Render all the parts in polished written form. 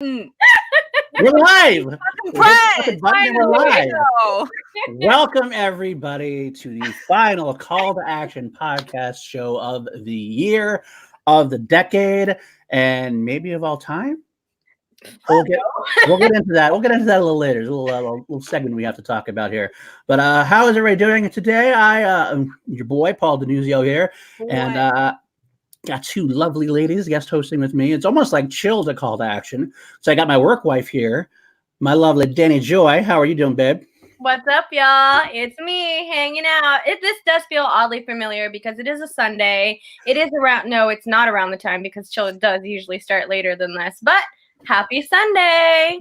Mm. We're live. We're live. Welcome everybody to the final Call to Action podcast show of the year, of the decade, and maybe of all time. We'll get into that. We'll get into that a little later. There's a little segment we have to talk about here. But how is everybody doing today? I'm your boy Paul DiNuzzo here, and got two lovely ladies guest hosting with me. It's almost like chill to Call to Action. So I got my work wife here, my lovely Danie Joy. How are you doing, babe? What's up, y'all? It's me hanging out. This does feel oddly familiar because it is a Sunday. It is around, no, it's not around the time because chill does usually start later than this, but happy Sunday.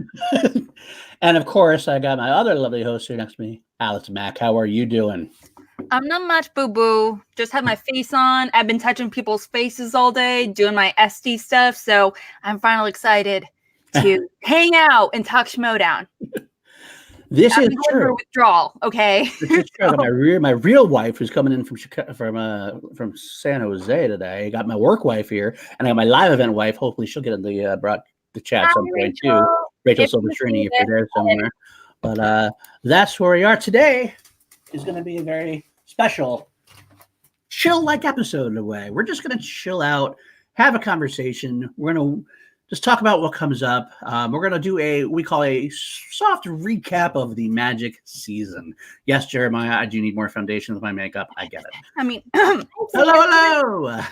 And of course, I got my other lovely host here next to me, Alex Mack. How are you doing? I'm not much, boo-boo. Just had my face on. I've been touching people's faces all day, doing my SD stuff, so I'm finally excited to hang out and talk Schmodown. This is true. Withdrawal, okay? This is true. My real wife, who's coming in from San Jose today. I got my work wife here, and I got my live event wife. Hopefully, she'll get in the chat some point too. Rachel Silvestrini, if you're there somewhere. But that's where we are today. Is going to be a very special chill-like episode in a way. We're just going to chill out, have a conversation. We're going to just talk about what comes up. We're going to do we call a soft recap of the Magic season. Yes, Jeremiah, I do need more foundation with my makeup. I get it. I mean, hello.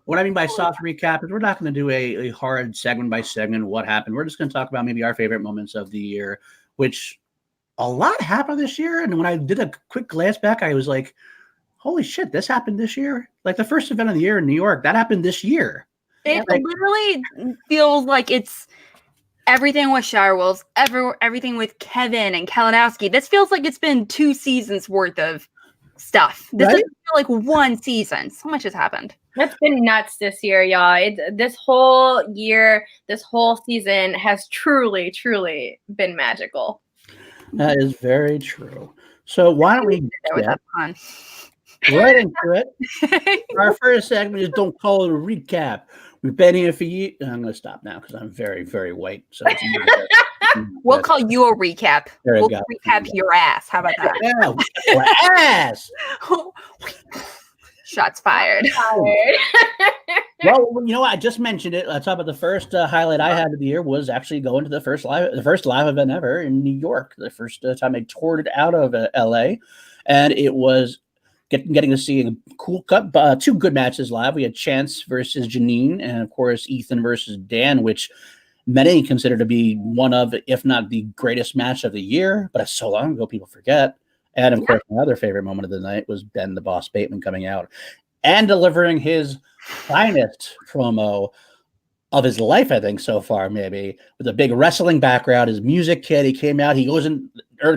What I mean by soft recap is we're not going to do a hard segment by segment what happened. We're just going to talk about maybe our favorite moments of the year, which a lot happened this year. And when I did a quick glance back, I was like, holy shit, this happened this year. Like the first event of the year in New York, that happened this year. It literally feels like it's everything with Shirewolves, everything with Kevin and Kalinowski. This feels like it's been 2 seasons worth of stuff. This doesn't feel like 1 season. So much has happened. It's been nuts this year, y'all. This whole year, this whole season has truly, truly been magical. That is very true. So why don't we get right into it? Our first segment is Don't Call It a Recap. We've been here for years. I'm going to stop now because I'm very, very white. So we'll call you a recap. We'll recap your ass. How about that? Yeah, your ass. Shots fired. Well, you know what? I just mentioned it. Let's talk about the first highlight I had of the year was actually going to the first live event ever in New York. The first time I toured it out of LA, and it was getting to see a cool cut. 2 good matches live. We had Chance versus Janine, and of course Ethan versus Dan, which many consider to be one of, if not the greatest match of the year. But it's so long ago, people forget. And of course, my other favorite moment of the night was Ben the Boss Bateman coming out and delivering his finest promo of his life, I think, so far, maybe, with a big wrestling background. His music kit, he came out, he goes in,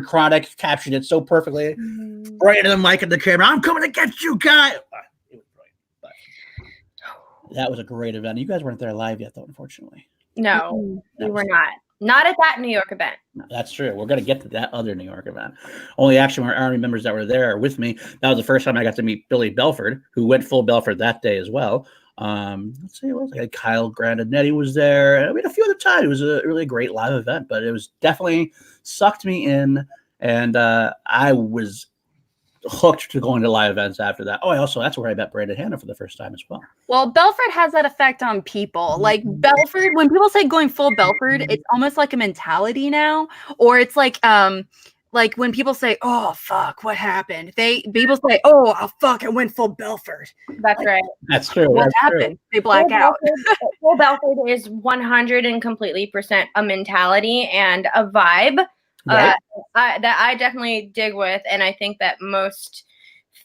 Chronic captured it so perfectly, right into the mic and the camera. I'm coming to get you, Ghai. It was brilliant. But that was a great event. You guys weren't there live yet, though, unfortunately. No, we were not. Not at that New York event. No, that's true. We're going to get to that other New York event. Only actually our Army members that were there with me. That was the first time I got to meet Billy Belford, who went full Belford that day as well. Let's see, what was it? Kyle Grandinetti was there. I mean, a few other times. It was a really great live event, but it was definitely sucked me in, and I was hooked to going to live events after that. Oh, that's where I met Brandon Hanna for the first time as well. Well, Belford has that effect on people. Like Belford, when people say going full Belford, it's almost like a mentality now, or it's like when people say, "Oh fuck, what happened?" People say, "Oh fuck, I went full Belford." That's right. That's true. What happened? They black out. Full Belford is 100% and completely a mentality and a vibe. Right. That I definitely dig with, and I think that most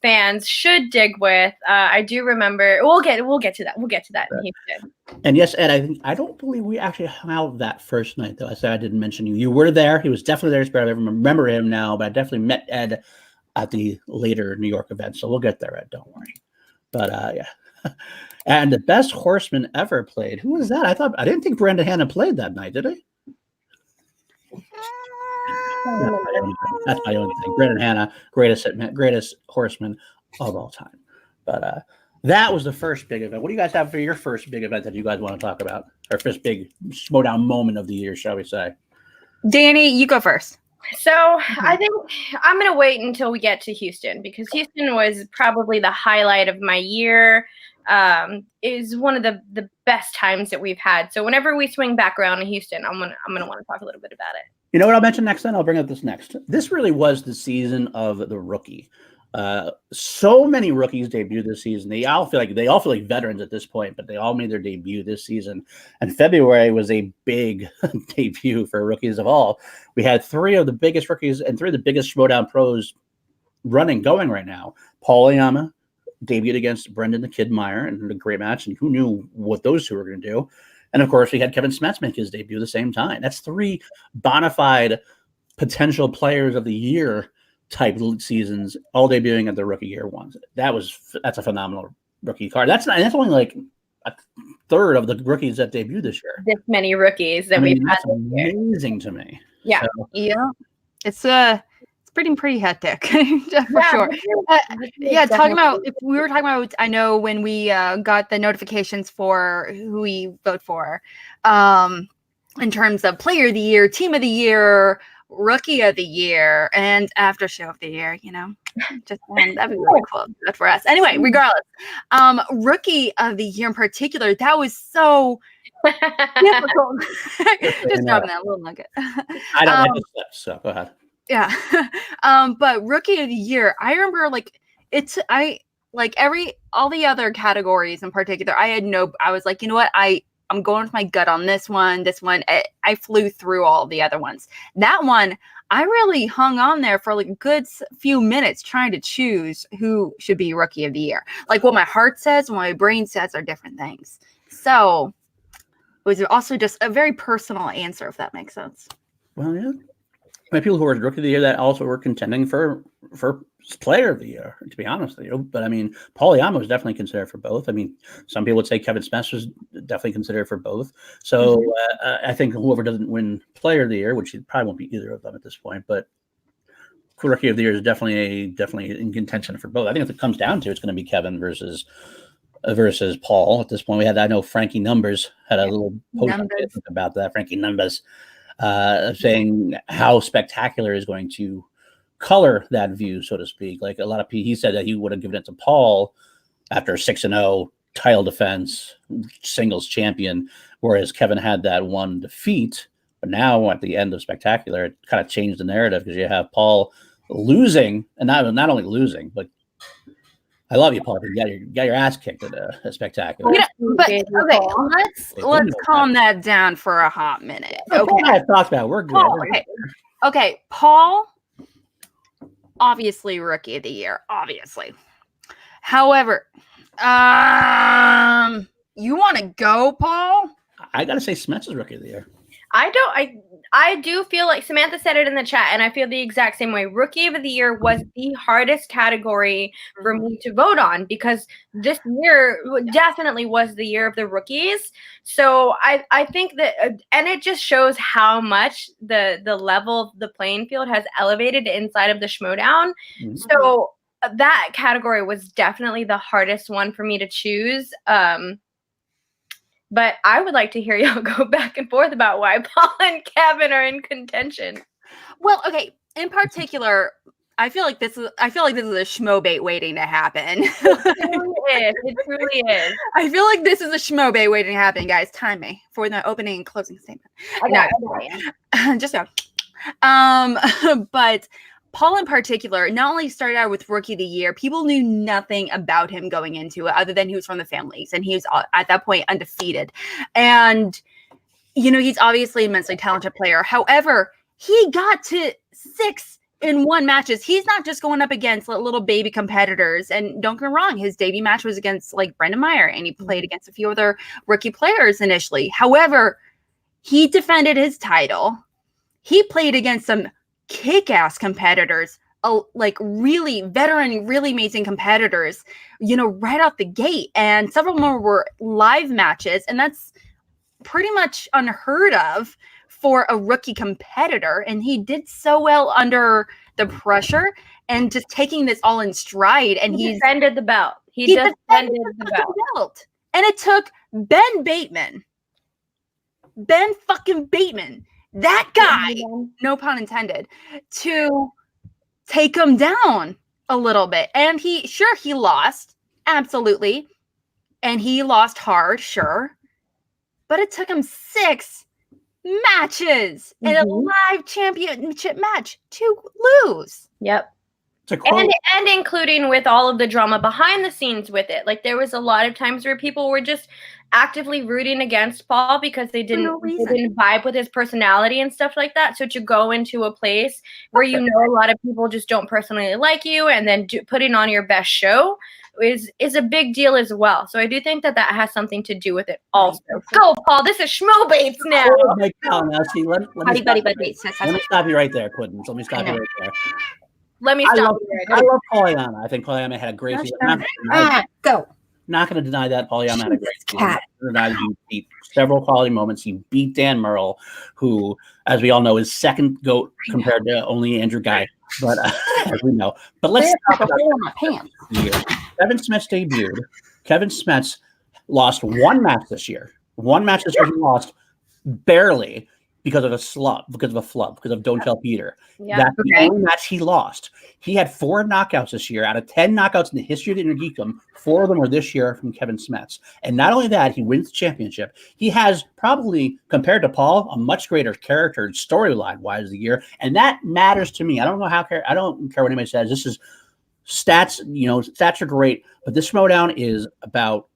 fans should dig with. I do remember. We'll get to that. We'll get to that. Right. And yes, Ed, I don't believe we actually hung out that first night, though. I said I didn't mention you. You were there. He was definitely there. I remember him now, but I definitely met Ed at the later New York event. So we'll get there, Ed. Don't worry. But yeah. And the best horseman ever played. Who was that? I didn't think Brandon Hanna played that night, did he? That's my own thing. Brandon Hanna, greatest horseman of all time. But that was the first big event. What do you guys have for your first big event that you guys want to talk about? our first big Schmodown moment of the year, shall we say? Danie, you go first. So I think I'm going to wait until we get to Houston, because Houston was probably the highlight of my year. Is one of the best times that we've had. So whenever we swing back around to Houston, I'm gonna want to talk a little bit about it. You know what I'll mention next then? I'll bring up this next. This really was the season of the rookie. So many rookies debuted this season. They all feel like veterans at this point, but they all made their debut this season. And February was a big debut for rookies of all. We had 3 of the biggest rookies and 3 of the biggest Schmodown pros going right now. Paul Oyama debuted against Brendan the Kid Meyer in a great match, and who knew what those 2 were going to do. And of course, we had Kevin Smets make his debut at the same time. That's 3 bona fide potential players of the year type seasons, all debuting at the rookie year ones. That's a phenomenal rookie card. That's only like a third of the rookies that debuted this year. This many rookies that we've had. That's amazing to me. Yeah, so, yeah, it's pretty hectic for sure. Talking about, if we were talking about, I know when we got the notifications for who we vote for, in terms of player of the year, team of the year, rookie of the year, and after show of the year, just that'd be really cool. Good for us. Anyway, regardless, rookie of the year in particular, that was so difficult. Just dropping that little nugget. I don't have the steps, so go ahead. Yeah. But rookie of the year, I remember all the other categories in particular, I was like, you know what? I'm going with my gut on this one. I flew through all the other ones. That one, I really hung on there for like a good few minutes trying to choose who should be rookie of the year. Like what my heart says and what my brain says are different things. So it was also just a very personal answer, if that makes sense. Well, yeah. People who were rookie of the year that also were contending for player of the year, to be honest with you. But I mean, Paul Oyama was definitely considered for both. I mean, some people would say Kevin Smets was definitely considered for both. So I think whoever doesn't win player of the year, which probably won't be either of them at this point, but rookie of the year is definitely in contention for both. I think if it comes down to, it's going to be Kevin versus Paul at this point. I know Frankie Numbers had a little post about that. Frankie Numbers saying how spectacular is going to color that view, so to speak. Like a lot of people, he said that he would have given it to Paul after 6-0 title defense, singles champion, whereas Kevin had that one defeat. But now at the end of Spectacular, it kind of changed the narrative because you have Paul losing, and not only losing, but I love you, Paul. You got your ass kicked at a Spectacular. But okay, let's calm that down for a hot minute. Okay, I've talked about. We're good. Paul, okay. Paul, obviously rookie of the year, obviously. However, you want to go, Paul? I gotta say, Smets is rookie of the year. I do feel like Samantha said it in the chat, and I feel the exact same way. Rookie of the year was the hardest category for me to vote on, because this year definitely was the year of the rookies. So I think that, and it just shows how much the level of the playing field has elevated inside of the Schmodown. Mm-hmm. So that category was definitely the hardest one for me to choose. But I would like to hear y'all go back and forth about why Paul and Kevin are in contention. Well, okay. In particular, I feel like this is a schmo-bait waiting to happen. It truly is. I feel like this is a schmo-bait waiting to happen, guys. Time me for the opening and closing statement. Just go. But Paul in particular not only started out with rookie of the year, people knew nothing about him going into it other than he was from the families, and he was at that point undefeated. And, he's obviously an immensely talented player. However, he got to 6-1 matches. He's not just going up against little baby competitors. And don't get me wrong, his debut match was against Brendan Meyer, and he played against a few other rookie players initially. However, he defended his title. He played against some kick-ass competitors, really veteran, really amazing competitors, right out the gate. And several more were live matches, and that's pretty much unheard of for a rookie competitor. And he did so well under the pressure and just taking this all in stride. And he defended the belt. He defended the belt. And it took Ben Bateman Ben fucking Bateman, that guy, no pun intended, to take him down a little bit. And he lost, absolutely. And he lost hard, sure. But it took him 6 matches in a live championship match to lose. Yep. And including with all of the drama behind the scenes with it. Like, there was a lot of times where people were just actively rooting against Paul because they didn't vibe with his personality and stuff like that. So to go into a place where you know a lot of people just don't personally like you, and then putting on your best show is a big deal as well. So I do think that has something to do with it also. Go, Paul. This is Schmo Bates now. Oh my God, now see, let me stop you right there, Quentin. Let me stop you right there. Let me stop you right there. I love Polyama. I think Polyama had a great season. Go. Not going to deny that Polyama had a great season. He beat several quality moments. He beat Dan Murrell, who, as we all know, is second GOAT compared to only Andrew Ghai. But as we know, but let's talk about Kevin Smets debuted. Kevin Smets lost one match this year. One match this year he lost barely because of a flub, because of Don't Tell Peter. Yeah. That's the only match he lost. He had 4 knockouts this year. Out of 10 knockouts in the history of the Intergeekdom, 4 of them were this year from Kevin Smets. And not only that, he wins the championship. He has probably, compared to Paul, a much greater character and storyline-wise of the year. And that matters to me. I don't care what anybody says. This is stats. Stats are great. But this Schmodown is about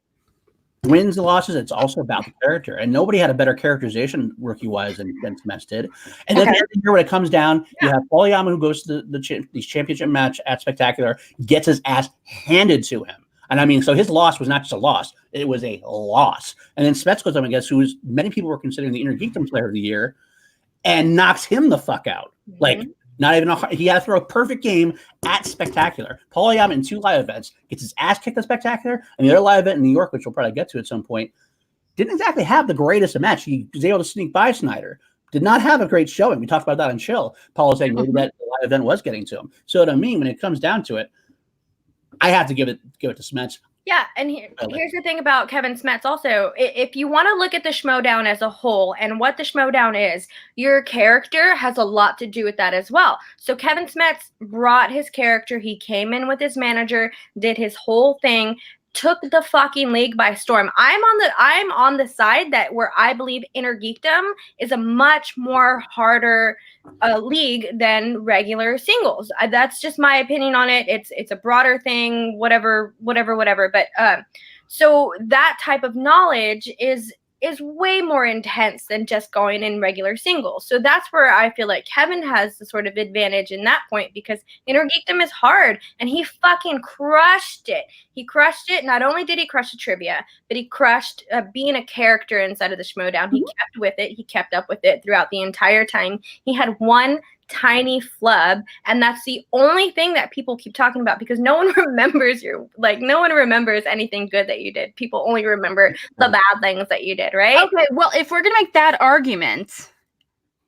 wins and losses. It's also about the character, and nobody had a better characterization rookie-wise than Smets did. And then every year when it comes down, you have Polyama, who goes to the championship match at Spectacular, gets his ass handed to him. And I mean, so his loss was not just a loss; it was a loss. And then Smets goes up against who many people were considering the Intergeekdom Player of the Year, and knocks him the fuck out. Like, not even he had to throw a perfect game at Spectacular. Polyama in 2 live events gets his ass kicked at Spectacular, and the other live event in New York, which we'll probably get to at some point, didn't exactly have the greatest of match. He was able to sneak by Snyder. Did not have a great showing. We talked about that on Chill. Paul was saying maybe that live event was getting to him. So to me, when it comes down to it, I have to give it to Smets. Yeah, and here's the thing about Kevin Smets also. If you want to look at the Schmodown as a whole and what the Schmodown is, your character has a lot to do with that as well. So Kevin Smets brought his character. He came in with his manager, did his whole thing, took the fucking league by storm. I'm on the side that where I believe Intergeekdom is a much more harder league than regular singles. That's just my opinion on it. It's a broader thing, whatever. But so that type of knowledge is way more intense than just going in regular singles. So that's where I feel like Kevin has the sort of advantage in that point, because Intergeekdom is hard, and he fucking crushed it. He crushed it. Not only did he crush the trivia, but he crushed being a character inside of the Schmodown. He kept with it. He kept up with it throughout the entire time. He had one tiny flub, and that's the only thing that people keep talking about, because no one remembers anything good that you did. People only remember the bad things that you did, right? Okay, well, if we're gonna make that argument,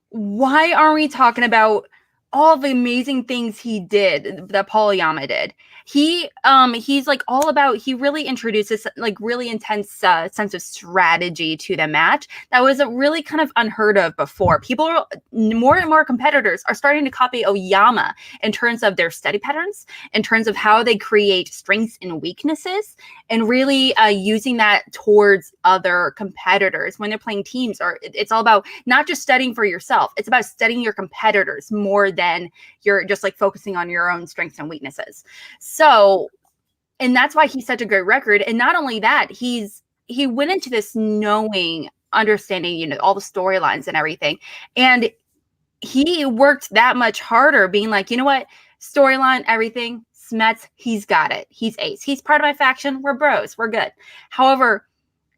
why aren't we talking about all the amazing things he did, that Polyama did? He's like all about, he really introduces like really intense sense of strategy to the match that was really kind of unheard of before. People, more and more competitors are starting to copy Oyama in terms of their study patterns, in terms of how they create strengths and weaknesses, and really using that towards other competitors when they're playing teams. Or it's all about not just studying for yourself, it's about studying your competitors more than you're just like focusing on your own strengths and weaknesses. So, and that's why he's such a great record. And not only that, he went into this understanding, all the storylines and everything. And he worked that much harder, being like, you know what, storyline, everything, Smets, he's got it. He's ace. He's part of my faction. We're bros. We're good. However,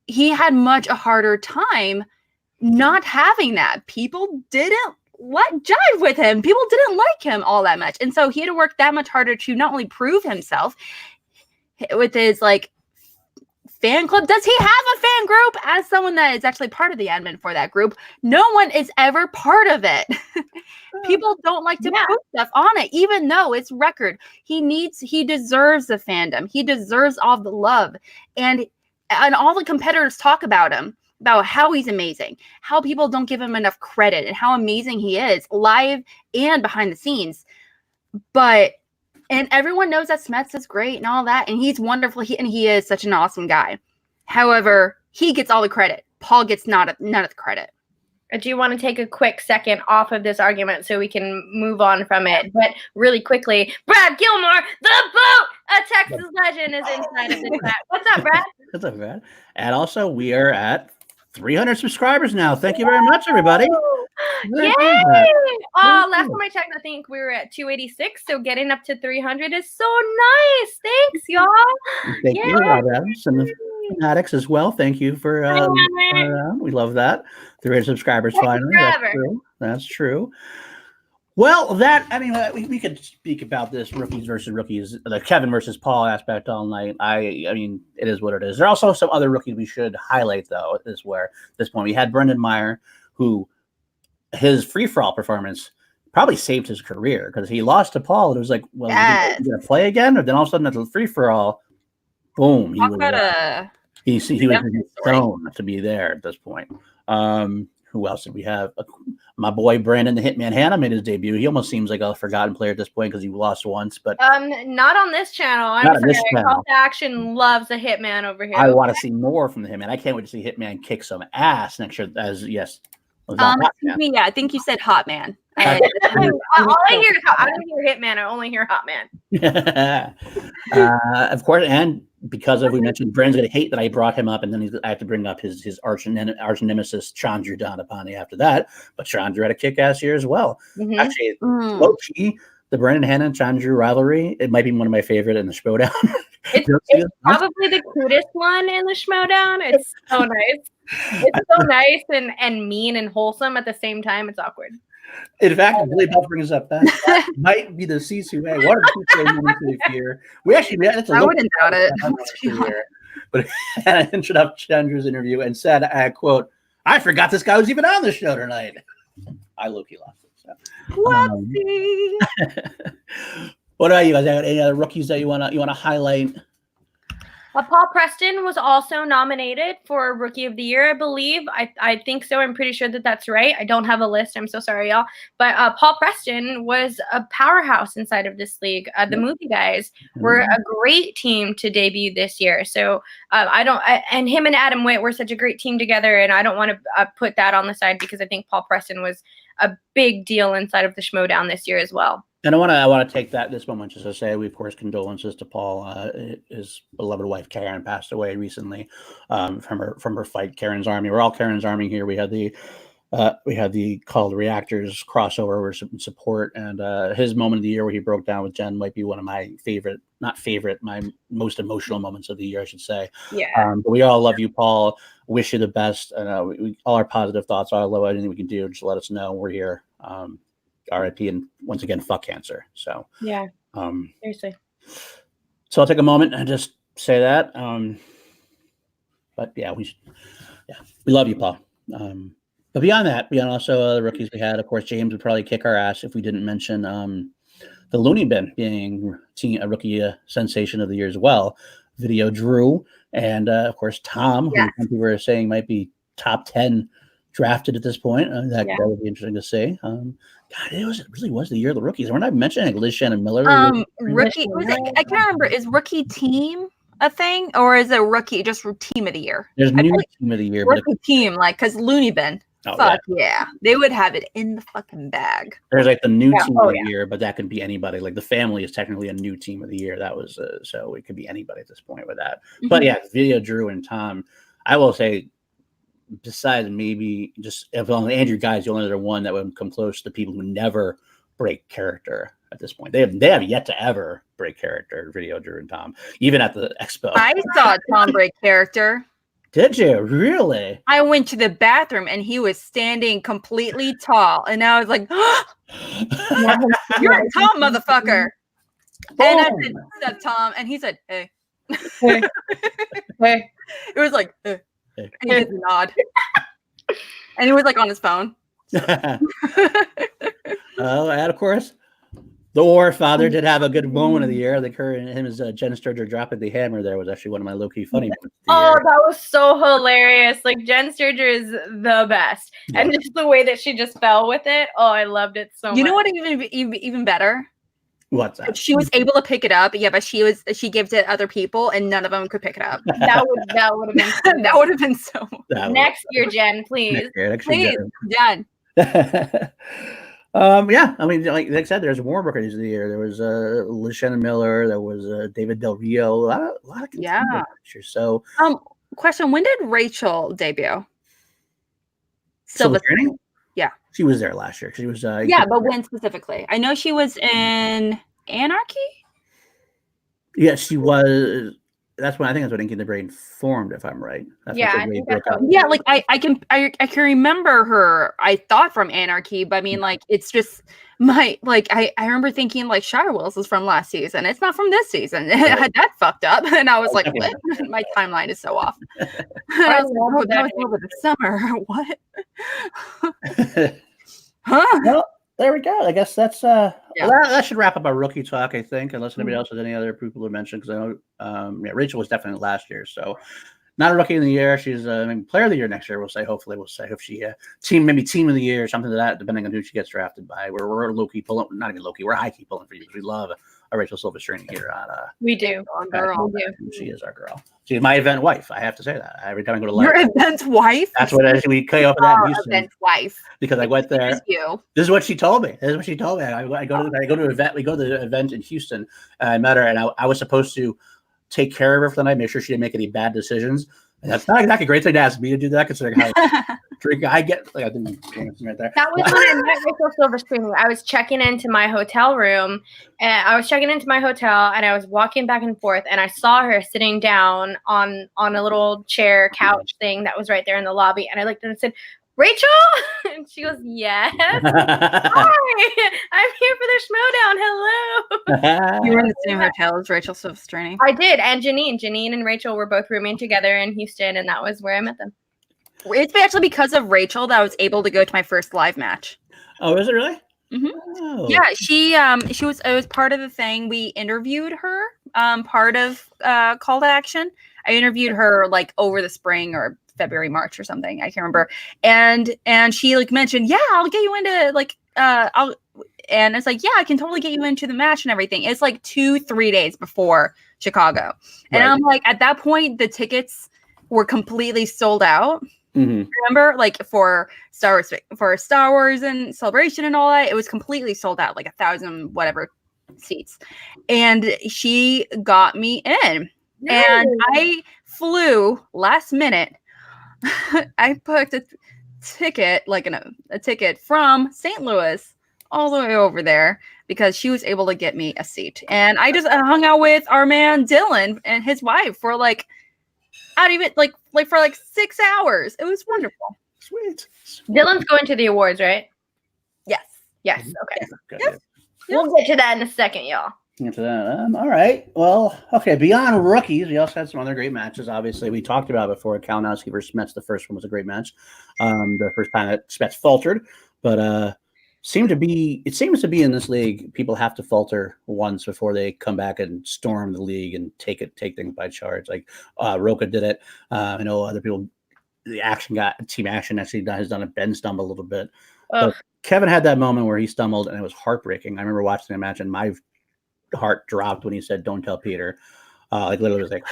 he had much a harder time not having that. People didn't jive with him. People didn't like him all that much. And so he had to work that much harder to not only prove himself with his like fan club. Does he have a fan group? As someone that is actually part of the admin for that group, no one is ever part of it. People don't like to put stuff on it, even though it's record. He deserves the fandom. He deserves all the love. And all the competitors talk about him. about how he's amazing, how people don't give him enough credit, and how amazing he is live and behind the scenes. And everyone knows that Smets is great and all that, and he's wonderful. He is such an awesome guy. However, he gets all the credit. Paul gets none of the credit. Do you want to take a quick second off of this argument so we can move on from it? But really quickly, Brad Gilmore, the boat, a Texas legend, is inside of the chat. What's up, Brad? What's up, Brad? And also, we are at 300 subscribers now. Thank you very much, everybody. Yay! Last time I checked, I think we were at 286. So getting up to 300 is so nice. Thanks, y'all. Thank you, some fanatics as well. Thank you for we love that. 300 subscribers finally. That's true. Well, we could speak about this rookies versus rookies, the Kevin versus Paul aspect all night. I mean, it is what it is. There are also some other rookies we should highlight, though. At this point we had Brendan Meyer, who his free-for-all performance probably saved his career, because he lost to Paul and it was like, well, yes. He's going to play again? Or then all of a sudden at the free-for-all, boom, he was thrown to be there at this point. Who else did we have? My boy Brandon the Hitman Hanna made his debut. He almost seems like a forgotten player at this point because he lost once, but not on this channel. I'm sorry. Call to Action loves a Hitman over here. I want to see more from the Hitman. I can't wait to see Hitman kick some ass next year. I think you said Hot Man. All I hear is I don't hear Hitman. I only hear Hot Man. Of course, and because we mentioned Brandon's going to hate that I brought him up, and then I have to bring up his arch nemesis Chandra Donapani after that. But Chandra had a kick-ass year as well. Mm-hmm. Actually, low-key, the Brandon Hanna and Chandra rivalry, it might be one of my favorite in the Schmodown. It's probably the cutest one in the Schmodown. It's so nice. It's so nice and mean and wholesome at the same time. It's awkward. In fact, Billy Bell brings up that might be the C2A. What are the C2A moments here? We actually, I wouldn't doubt it. But I ended up Chandra's interview and said, I quote, "I forgot this guy was even on the show tonight." I low-key lost it. So. What about you guys? Any other rookies that you wanna highlight? Paul Preston was also nominated for Rookie of the Year, I believe. I think so. I'm pretty sure that's right. I don't have a list. I'm so sorry, y'all. But Paul Preston was a powerhouse inside of this league. The movie guys were a great team to debut this year. So and him and Adam Witt were such a great team together. And I don't want to put that on the side, because I think Paul Preston was a big deal inside of the Schmodown this year as well. And I want to take this moment just to say, we of course condolences to Paul. His beloved wife Karen passed away recently from her fight, Karen's Army. We're all Karen's Army here. We had the Called Reactors crossover with some support, and his moment of the year where he broke down with Jen might be one of my my most emotional moments of the year, I should say. Yeah. But we all love you, Paul. Wish you the best, and all our positive thoughts. I love anything we can do. Just let us know. We're here. RIP, and once again, fuck cancer. So yeah, seriously. So I'll take a moment and just say that. But yeah, we love you, Paul. But beyond also the rookies we had, of course, James would probably kick our ass if we didn't mention the Looney Bin being a rookie sensation of the year as well. Video Drew, and of course Tom, who some people are saying might be top 10 drafted at this point. That would be interesting to see. God, it really was the year of the rookies. We're not mentioning Liz Shannon Miller. Rookie, I can't remember. Is rookie team a thing, or is it rookie just team of the year? There's new team of the year. Rookie team, because Looney Bin. Fuck yeah. They would have it in the fucking bag. There's the new team of the year, but that could be anybody. The family is technically a new team of the year. That was so it could be anybody at this point with that. Mm-hmm. But yeah, Video Drew and Tom, I will say, besides maybe just Andrew Ghai is the only other one that would come close to people who never break character at this point. They have yet to ever break character. Video Drew and Tom, even at the expo. I saw Tom break character. Did you really? I went to the bathroom and he was standing completely tall, and I was like, "You're Tom, motherfucker!" And I said, "What's up, Tom?" And he said, "Hey." Hey. It was like, hey. And he did a nod. And he was on his phone. And of course, The War Father did have a good moment of the year. Like her and him as Jen Sturger dropping the hammer there was actually one of my low-key funny moments of the year. That was so hilarious. Like Jen Sturger is the best. Yeah. And just the way that she just fell with it. Oh, I loved it so much. You know what even better? What's that? She was able to pick it up, yeah, but she gives it other people and none of them could pick it up. That would have been That would have been so next year, Jen, please. Next year, Jen. Yeah, I mean, like I said, there's more rookies of the year. There was Liz Shannon Miller. There was David Del Rio. A lot of pictures. So, question: when did Rachel debut? Silver Training? Yeah, she was there last year. She was. But when specifically? I know she was in Anarchy. Yeah, she was. That's when I think that's when Inky the Brain formed, if I'm right. That's like I can remember her. I thought from Anarchy, but I mean, like it's just I remember thinking like Shire Wills is from last season. It's not from this season. Right. That fucked up, and I was like, what? My timeline is so off. I was like, that was over the summer. What? Huh? Well, there we go. I guess that's that should wrap up our rookie talk, I think, unless anybody else has any other people to mention, because I know Rachel was definitely last year, so not a rookie of the year. She's maybe player of the year next year. We'll say. Hopefully, we'll say if she team of the year or something to that, depending on who she gets drafted by. We're low key pulling, not even low key. We're high key pulling for you because we love our Rachel Silverstream here on. We do, girl. She is our girl. She's my event wife. I have to say that every time I go to your event wife. That's what we play off of that in Houston. Event wife. Because I went there. This is what she told me. I go to an event. We go to the event in Houston. And I met her, and I was supposed to take care of her for the night, make sure she didn't make any bad decisions. And that's not exactly a great thing to ask me to do that, considering how drink I get. Like I didn't right there. That was when I met Rachel Silverstream. I was checking into my hotel room, and I was walking back and forth, and I saw her sitting down on a little chair couch thing that was right there in the lobby, and I looked and said, Rachel? And she goes, yes. Hi, I'm here for the Schmodown. Hello. You were in the same hotel as Rachel Silverstream. I did. And Janine and Rachel were both rooming together in Houston, and that was where I met them. It's actually because of Rachel that I was able to go to my first live match. Oh, is it really? Mm-hmm. Oh. Yeah, it was part of the thing. We interviewed her, part of Call to Action. I interviewed her like over the spring or February, March or something. I can't remember. And she like mentioned, yeah, I'll get you into like, and it's like, yeah, I can totally get you into the match and everything. It's like 2-3 days before Chicago. And I'm like, at that point, the tickets were completely sold out. Mm-hmm. Remember, like for Star Wars and Celebration and all that, it was completely sold out, like 1,000 whatever seats. And she got me in. Nice. And I flew last minute. I booked a ticket, like a ticket from St. Louis all the way over there because she was able to get me a seat. And I just hung out with our man Dylan and his wife for like, not even like for like 6 hours. It was wonderful. Sweet. Dylan's going to the awards, right? Yes. Okay. Yes. We'll get to that in a second, y'all. Into that. All right. Well, okay. Beyond rookies, we also had some other great matches. Obviously, we talked about before. Kalinowski versus Smets. The first one was a great match. The first time that Smets faltered, but it seems to be in this league, people have to falter once before they come back and storm the league and take things by charge. Like Roka did it. I know other people. Team Action actually has done it. Ben stumbled a little bit. But Kevin had that moment where he stumbled and it was heartbreaking. I remember watching the match and my heart dropped when he said, "Don't tell Peter." Like literally was like,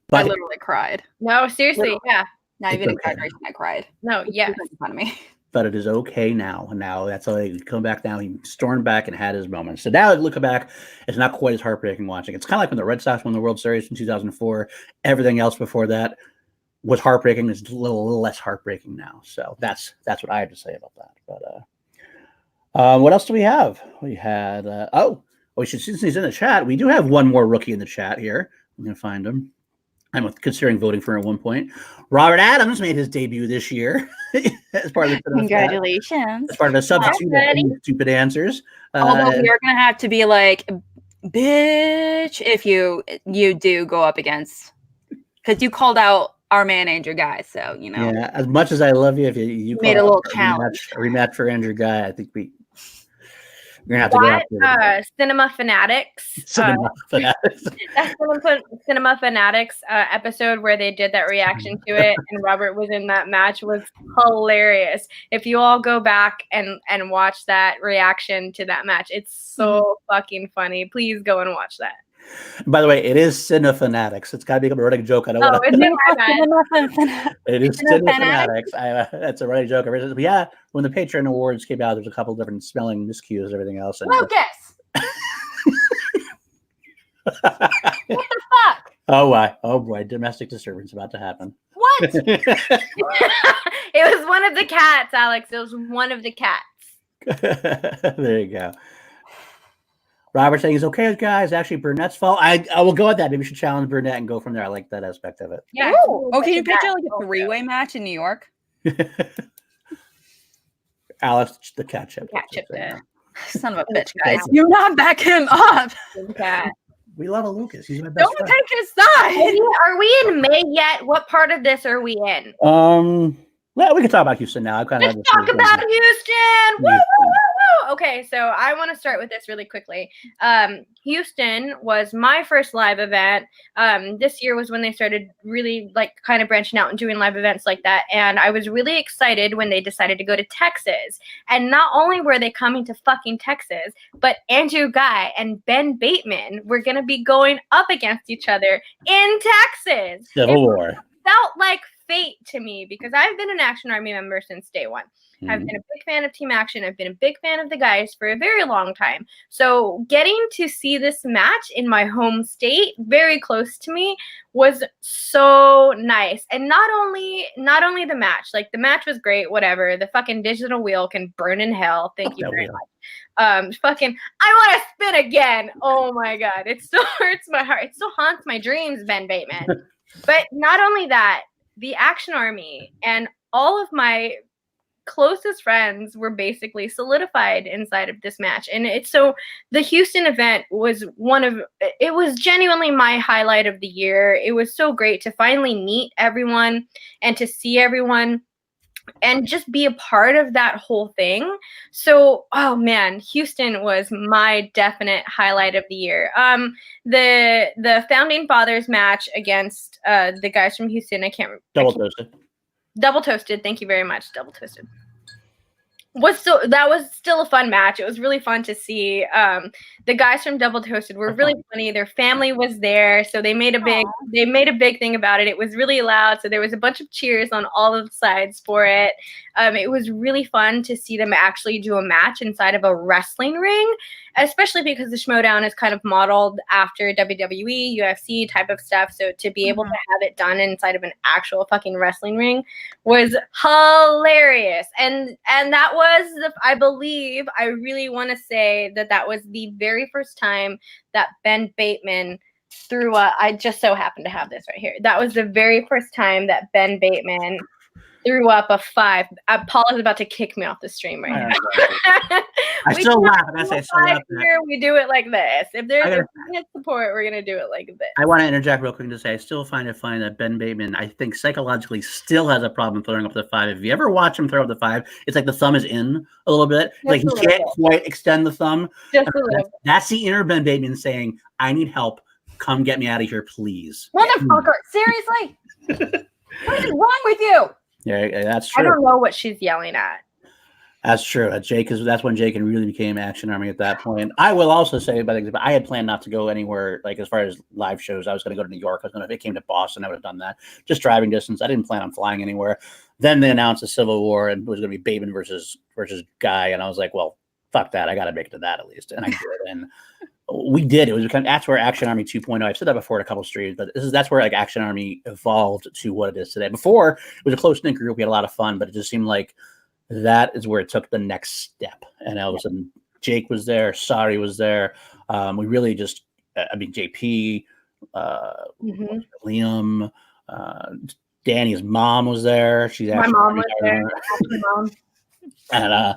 but I literally cried. No, seriously, yeah. Not even exaggeration. I cried. No, yeah. In front of me. But it is okay now. Now that's all he come back now. He stormed back and had his moments. So now looking back, it's not quite as heartbreaking watching. It's kind of like when the Red Sox won the World Series in 2004. Everything else before that was heartbreaking. It's a little less heartbreaking now. So that's what I have to say about that. But what else do we have? We had since he's in the chat, we do have one more rookie in the chat here. I'm gonna find him. I'm considering voting for him at one point. Robert Adams made his debut this year as part of the congratulations. As part of the substitute stupid answers. Although we are gonna have to be like, bitch, if you do go up against, because you called out our man Andrew Ghai, so you know. Yeah, as much as I love you, if you made a little challenge, a rematch for Andrew Ghai, I think You're gonna have to go out That Cinema Fanatics. Cinema Fanatics. That Cinema Fanatics episode where they did that reaction to it, and Robert was in that match was hilarious. If you all go back and watch that reaction to that match, it's so fucking funny. Please go and watch that. By the way, it is Cinema Fanatics. It's got to be a running joke. I know what it is. Cinema Fanatics. That's a running joke. But yeah, when the Patreon Awards came out, there's a couple different spelling miscues and everything else. And Lucas! What the fuck? Oh boy, domestic disturbance about to happen. What? It was one of the cats, Alex. It was one of the cats. There you go. Robert saying he's okay, guys. Actually, Burnett's fault. I will go with that. Maybe we should challenge Burnett and go from there. I like that aspect of it. Yeah. Oh, can you picture like a three-way match in New York? Alex, the cat chip. Son of a bitch, guys. You're not back him up. We love a Lucas. He's my best friend. Don't take his side. Are we in May yet? What part of this are we in? Well, we can talk about Houston now. Let's talk about Houston. Woo, woo, woo, woo. Okay, so I want to start with this really quickly. Houston was my first live event. This year was when they started really kind of branching out and doing live events like that. And I was really excited when they decided to go to Texas. And not only were they coming to fucking Texas, but Andrew Ghai and Ben Bateman were going to be going up against each other in Texas. Civil War. Felt like fate to me because I've been an Action Army member since day one. I've been a big fan of Team Action. I've been a big fan of the guys for a very long time. So getting to see this match in my home state, very close to me, was so nice. And not only the match, the match was great, whatever. The fucking digital wheel can burn in hell. Thank you very much. I want to spin again. Oh my God. It still hurts my heart. It still haunts my dreams, Ben Bateman. But not only that, the Action Army and all of my closest friends were basically solidified inside of this match. And the Houston event was genuinely my highlight of the year. It was so great to finally meet everyone and to see everyone and just be a part of that whole thing. So, oh man, Houston was my definite highlight of the year. The Founding Fathers match against the guys from Houston, Double Toasted. Thank you very much. Double Toasted. That was still a fun match. It was really fun to see. The guys from Double Toasted were really funny. Their family was there, so they made a big thing about it. It was really loud, so there was a bunch of cheers on all of the sides for it. It was really fun to see them actually do a match inside of a wrestling ring, especially because the Schmodown is kind of modeled after WWE, UFC type of stuff. So to be able to have it done inside of an actual fucking wrestling ring was hilarious. And that was, I believe, I really want to say that was the very first time that Ben Bateman threw I just so happen to have this right here. That was the very first time that Ben Bateman threw up a 5. Paul is about to kick me off the stream right now. I still laugh. I say so laugh. Here we do it like this. If there's support, we're gonna do it like this. I want to interject real quick and just say I still find it funny that Ben Bateman, I think psychologically, still has a problem throwing up the 5. If you ever watch him throw up the 5, it's like the thumb is in a little bit. He can't quite extend the thumb. Just a little. That's the inner Ben Bateman saying, "I need help. Come get me out of here, please." Motherfucker! Seriously, what is wrong with you? Yeah, that's true. I don't know what she's yelling at. That's true. That's when Jake really became Action Army at that point. I will also say, but I had planned not to go anywhere, as far as live shows. I was going to go to New York. If it came to Boston, I would have done that. Just driving distance. I didn't plan on flying anywhere. Then they announced the Civil War and it was going to be Bateman versus Ghai. And I was like, well, fuck that. I got to make it to that at least. And I did. And we did. It was that's where Action Army 2.0. I've said that before in a couple of streams, but that's where Action Army evolved to what it is today. Before it was a close knit group. We had a lot of fun, but it just seemed like that is where it took the next step. And all of a sudden, Jake was there, Sari was there. We really just, JP, Liam, Danie's mom was there. She's actually my mom was there. And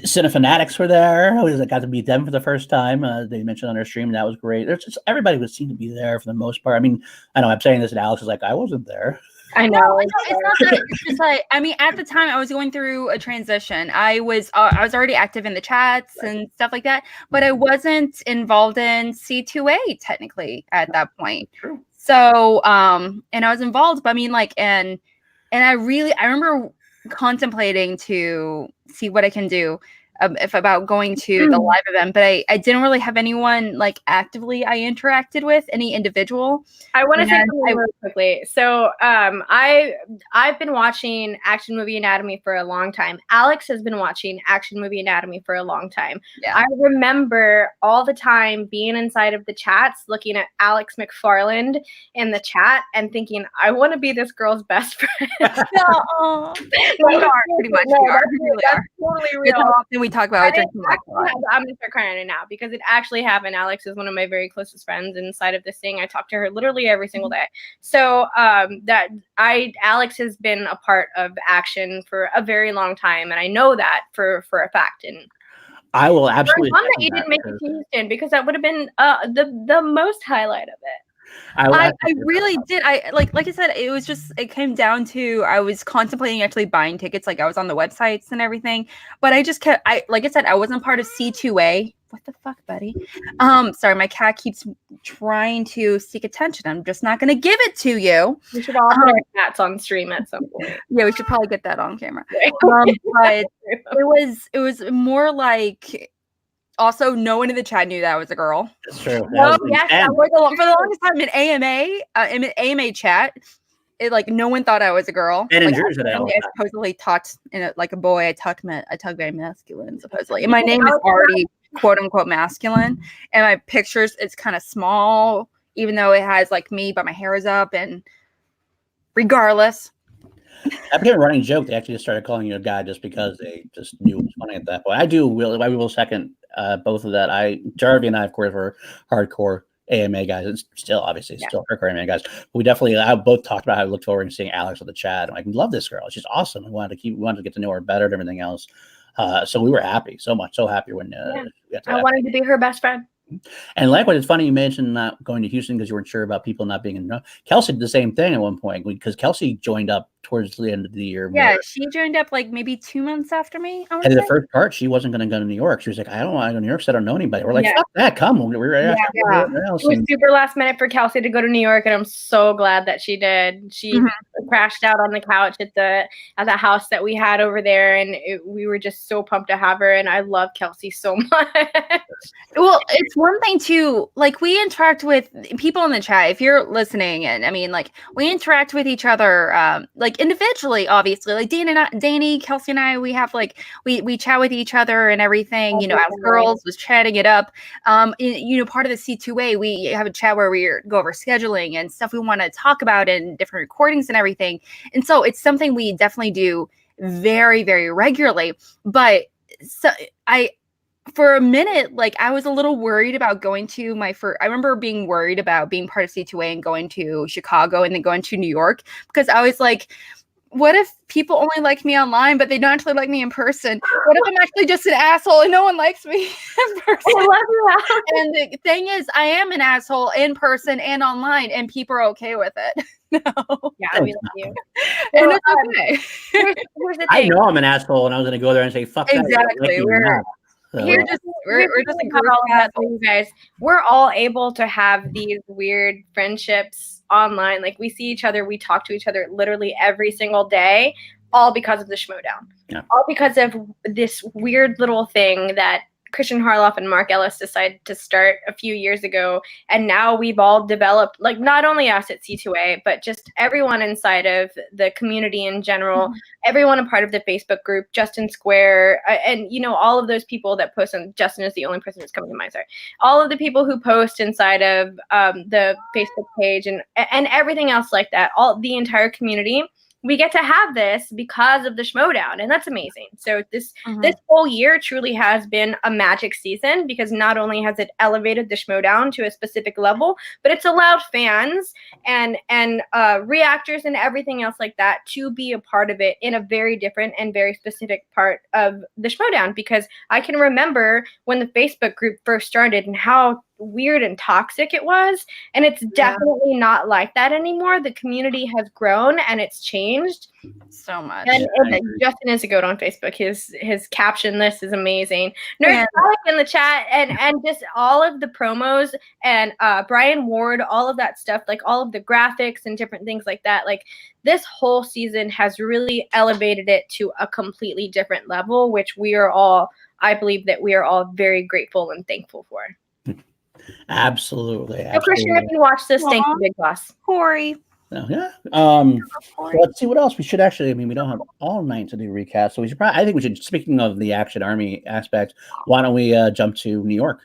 Cinefanatics were there. I got to meet them for the first time. They mentioned on their stream, and that was great. There's just everybody would seem to be there for the most part. I know I'm saying this, and Alex is like, I wasn't there. I No, know. it's not that. It's just like, I mean, at the time I was going through a transition. I was already active in the chats and stuff like that, but I wasn't involved in C2A technically at that point. True. So, and I was involved, but I mean, like, and I remember contemplating to see what I can do if about going to the live event, but I didn't really have anyone like actively I interacted with, any individual. I want to say something really quickly. So I've been watching Action Movie Anatomy for a long time. Alex has been watching Action Movie Anatomy for a long time. Yeah. I remember all the time being inside of the chats, looking at Alex McFarland in the chat and thinking, I want to be this girl's best friend. No, we are pretty much. No, we are. that's, We really that's are. totally That's real. how often we talk about it. I'm gonna start crying right now because it actually happened. Alex is one of my very closest friends inside of this thing. I talk to her literally every single day. So Alex has been a part of Action for a very long time, and I know that for a fact. And I will absolutely. I'm that you didn't make it to Houston because that would have been the most highlight of it. I really did. I like I said, it was just, it came down to, I was contemplating actually buying tickets. Like I was on the websites and everything, but I just kept, like I said, I wasn't part of C2A. What the fuck, buddy? Sorry, my cat keeps trying to seek attention. I'm just not going to give it to you. We should all put our cats on stream at some point. Yeah, we should probably get that on camera. But it was more like, also, no one in the chat knew that I was a girl. That's true. No, yes, for the longest time in AMA chat, it like no one thought I was a girl. And like, I supposedly talked like a boy. I talk very masculine, supposedly. And my name is already quote unquote masculine, and my pictures it's kind of small, even though it has like me, but my hair is up. And regardless. That became a running joke. They actually just started calling you a guy just because they just knew it was funny at that point. I will second both of that. Jarvie and I, of course, were hardcore AMA guys. It's still obviously still hardcore AMA guys. But we definitely both talked about how we looked forward to seeing Alex on the chat. I'm like, we love this girl. She's awesome. We wanted to get to know her better and everything else. So we were happy, so happy when I wanted to be her best friend. And likewise, it's funny you mentioned not going to Houston because you weren't sure about people not being in. Kelsey did the same thing at one point because Kelsey joined up towards the end of the year. Yeah, she joined up like maybe 2 months after me. And the first part, she wasn't going to go to New York. She was like, I don't want to go to New York, so I don't know anybody. We're like, fuck that, come. We're It was super last minute for Kelsey to go to New York, and I'm so glad that she did. She crashed out on the couch at the house that we had over there, and we were just so pumped to have her. And I love Kelsey so much. Well, it's one thing too, like we interact with people in the chat. If you're listening, and I mean, like we interact with each other, like individually, obviously. Like Danie, Kelsey, and I, we have like we chat with each other and everything. You know, as girls, was chatting it up. Part of the C2A, we have a chat where we go over scheduling and stuff we want to talk about and different recordings and everything. And so it's something we definitely do very, very regularly. But for a minute, like I was a little worried about going to I remember being worried about being part of C2A and going to Chicago and then going to New York, because I was like, what if people only like me online, but they don't actually like me in person? What if I'm actually just an asshole and no one likes me in person? I love that. And the thing is, I am an asshole in person and online, and people are okay with it. No. Yeah, we love you. And it's okay. Here's the thing. I know I'm an asshole, and I was going to go there and say, fuck that. Exactly. We're just a group all that for you guys. We're all able to have these weird friendships online. Like we see each other, we talk to each other literally every single day, all because of the Schmodown. Yeah. All because of this weird little thing that Christian Harloff and Mark Ellis decided to start a few years ago. And now we've all developed, like not only us at C2A, but just everyone inside of the community in general, everyone a part of the Facebook group, Justin Square, and all of those people that post on, Justin is the only person who's coming to mind, sorry. All of the people who post inside of the Facebook page and everything else like that, all the entire community. We get to have this because of the Schmodown, and that's amazing. So this whole year truly has been a magic season, because not only has it elevated the Schmodown to a specific level, but it's allowed fans and reactors and everything else like that to be a part of it in a very different and very specific part of the Schmodown. Because I can remember when the Facebook group first started and how weird and toxic it was. And it's definitely not like that anymore. The community has grown and it's changed so much. And Justin is a goat on Facebook. His caption list is amazing. Nerd in the chat and just all of the promos and Brian Ward, all of that stuff, like all of the graphics and different things like that. Like this whole season has really elevated it to a completely different level, which I believe that we are all very grateful and thankful for. Absolutely. So Christian, if you watch this, thank you, Big Boss. Corey. Oh, yeah. Let's see what else. We should actually, we don't have all night to do recaps, so I think we should, speaking of the Action Army aspect, why don't we jump to New York?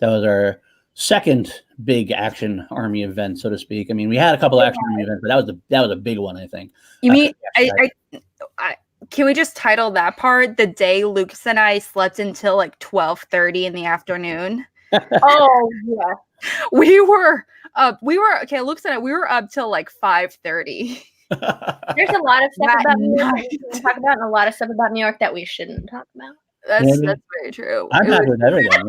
That was our second big Action Army event, so to speak. I mean, we had a couple Action Army events, but that was a big one, I think. You mean, can we just title that part, the day Lucas and I slept until like 12:30 in the afternoon? Oh, yeah. We were Lucas and I, we were up till like 5:30. There's a lot of stuff about New York that we can talk about, and a lot of stuff about New York that we shouldn't talk about. That's very true. I'm happy with everything.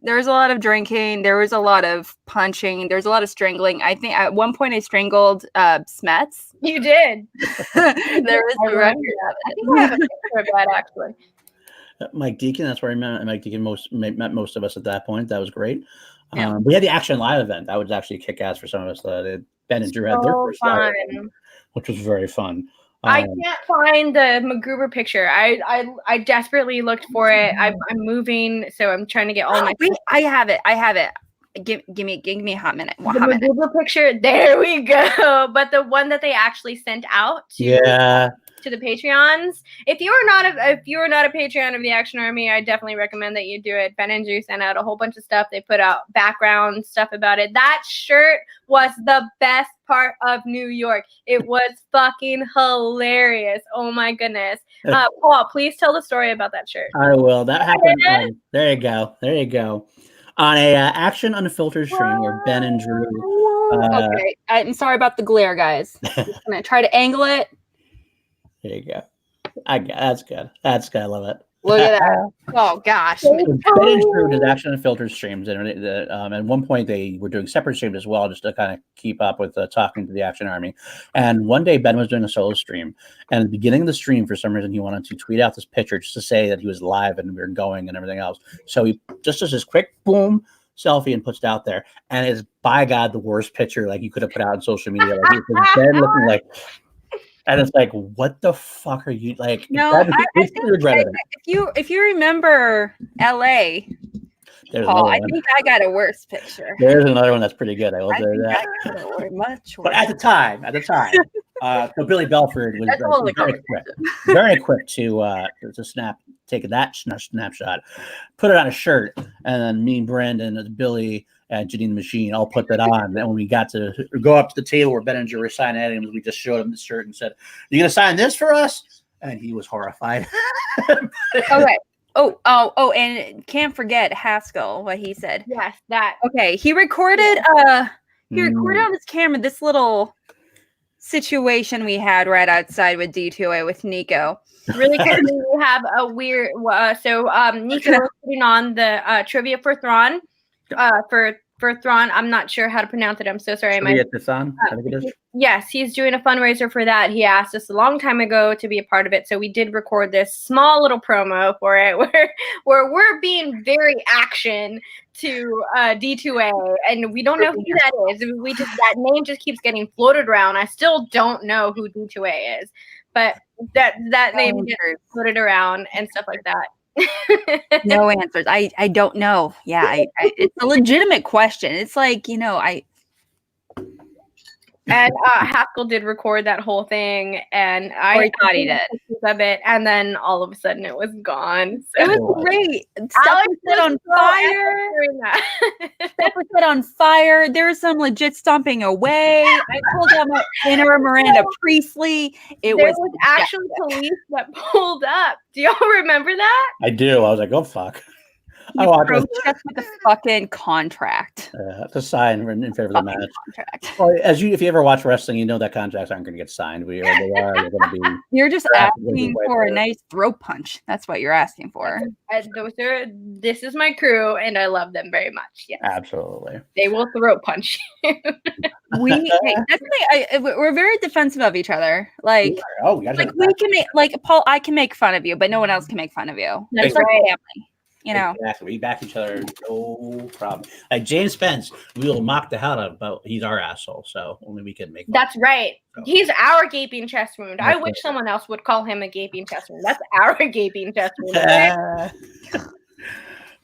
There was a lot of drinking. There was a lot of punching. There was a lot of strangling. I think at one point I strangled Smets. You did. There was a record of it. I think I have a picture of that actually. Mike Deacon, that's where I met Mike Deacon. Met most of us at that point. That was great. Yeah. We had the Action Live event. That was actually kick ass for some of us. Ben and Drew had their first live event, which was very fun. I can't find the MacGruber picture. I desperately looked for it. I'm moving, so I'm trying to get all my. Wait, I have it. Give me a hot minute. The MacGruber picture. There we go. But the one that they actually sent out to the Patreons. If you are not a Patreon of the Action Army, I definitely recommend that you do it. Ben and Drew sent out a whole bunch of stuff. They put out background stuff about it. That shirt was the best part of New York. It was fucking hilarious. Oh my goodness. Paul, please tell the story about that shirt. I will. That happened. There you go. On a Action Unfiltered stream where Ben and Drew. Okay, I'm sorry about the glare, guys. I'm gonna try to angle it. There you go. That's good. I love it. Look at that. Oh gosh. Ben and Drew did Action Unfiltered streams, and at one point they were doing separate streams as well, just to kind of keep up with talking to the Action Army. And one day Ben was doing a solo stream, and at the beginning of the stream, for some reason, he wanted to tweet out this picture just to say that he was live and we were going and everything else. So he just does this quick boom selfie and puts it out there, and it's by God the worst picture like you could have put out on social media. Like Ben looking like. And it's like, what the fuck are you like? No, I think if you remember LA, Paul, I think I got a worse picture. There's another one that's pretty good. I will say that. Much worse. But at the time, so Billy Belford was very quick to take that snapshot, put it on a shirt, and then me and Brandon and Billy and Janine the Machine all put that on. And then when we got to go up to the table where Ben and Drew were signing items, we just showed him the shirt and said, "You gonna sign this for us?" And he was horrified. Okay. Oh, and can't forget Haskell, what he said. Yes, that. Okay, he recorded on his camera this little situation we had right outside with D2A with Nico. Really quickly, we have a weird. Nico was putting on the trivia for Thrawn. For Thrawn, I'm not sure how to pronounce it. I'm so sorry. I think it is. Yes, he's doing a fundraiser for that. He asked us a long time ago to be a part of it, so we did record this small little promo for it, where we're being very action to D2A, and we don't know who that is. That name just keeps getting floated around. I still don't know who D2A is, but that name gets floated around and stuff like that. No answers. I don't know. Yeah, it's a legitimate question. It's like, And Haskell did record that whole thing, and I thought he did of it, and then all of a sudden it was gone. So. It was great. Stuff was set on fire. Stuff was set on fire. There was some legit stomping away. I pulled out my inner Miranda Priestley. There was actually police that pulled up. Do y'all remember that? I do. I was like, oh fuck. I watch approached us with a fucking contract. to sign in favor of the Fucking match. contract. Well, if you ever watch wrestling, you know that contracts aren't going to get signed. They're going to be. You're just asking right for a there. nice throat punch. That's what you're asking for. This is my crew, and I love them very much. Yes, Absolutely. they will throat punch. We're very defensive of each other. Like, we got we can make, like, Paul, I can make fun of you, but no one else can make fun of you. That's It's like right. family, you know. Exactly. We back each other, no problem. Like James Spence, we will mock the hell out of, but he's our asshole, so only we can make fun. That's right. So. He's our gaping chest wound. I That's wish right. someone else would call him a gaping chest wound. That's our gaping chest wound. Okay?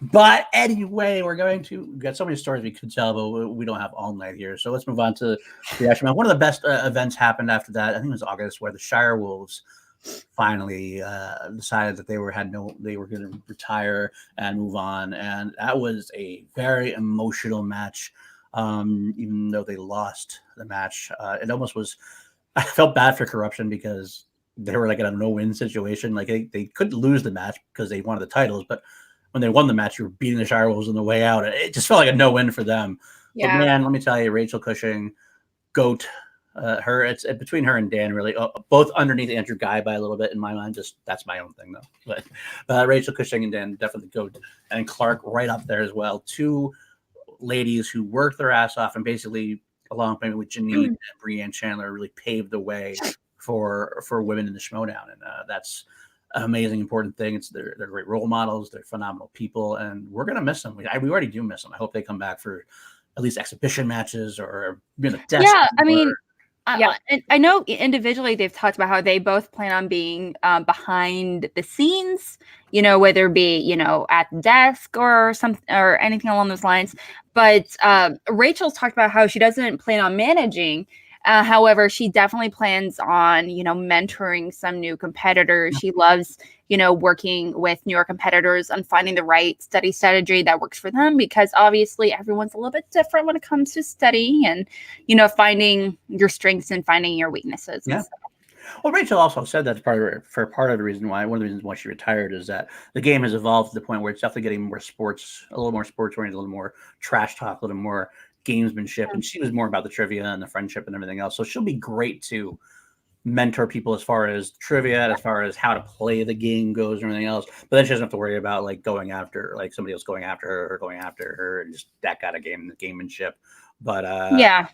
But anyway, we've got so many stories we could tell, but we don't have all night here. So let's move on to the action. One of the best events happened after that. I think it was August, where the Shire Wolves finally decided that they were going to retire and move on, and that was a very emotional match. Even though they lost the match, it almost was. I felt bad for Corruption because they were like in a no-win situation. Like they couldn't lose the match because they wanted the titles, but when they won the match, you were beating the Shire Wolves on the way out. It just felt like a no-win for them. Yeah. But man, let me tell you, Rachel Cushing, GOAT. It's between her and Dan, really, both underneath Andrew Ghai by a little bit in my mind. Just that's my own thing though. But Rachel Cushing and Dan definitely GOAT, and Clark right up there as well. Two ladies who worked their ass off and basically, along with Janine and Breanne Chandler, really paved the way for women in the Schmoedown, and that's an amazing, important thing. They're great role models. They're phenomenal people, and we're gonna miss them. We already do miss them. I hope they come back for at least exhibition matches or Yeah, I mean. And I know individually they've talked about how they both plan on being behind the scenes, whether it be, at the desk or anything along those lines. But Rachel's talked about how she doesn't plan on managing. However, she definitely plans on, mentoring some new competitors. She loves, working with newer competitors and finding the right study strategy that works for them, because obviously everyone's a little bit different when it comes to studying and, finding your strengths and finding your weaknesses. Yeah. Well, Rachel also said that's part of the reason why, one of the reasons why she retired is that the game has evolved to the point where it's definitely getting more a little more sports oriented, a little more trash talk, a little more gamesmanship, and she was more about the trivia and the friendship and everything else. So she'll be great to mentor people as far as trivia, as far as how to play the game goes and everything else. But then she doesn't have to worry about like going after like somebody else going after her or going after her and just that kind of gamemanship. But yeah.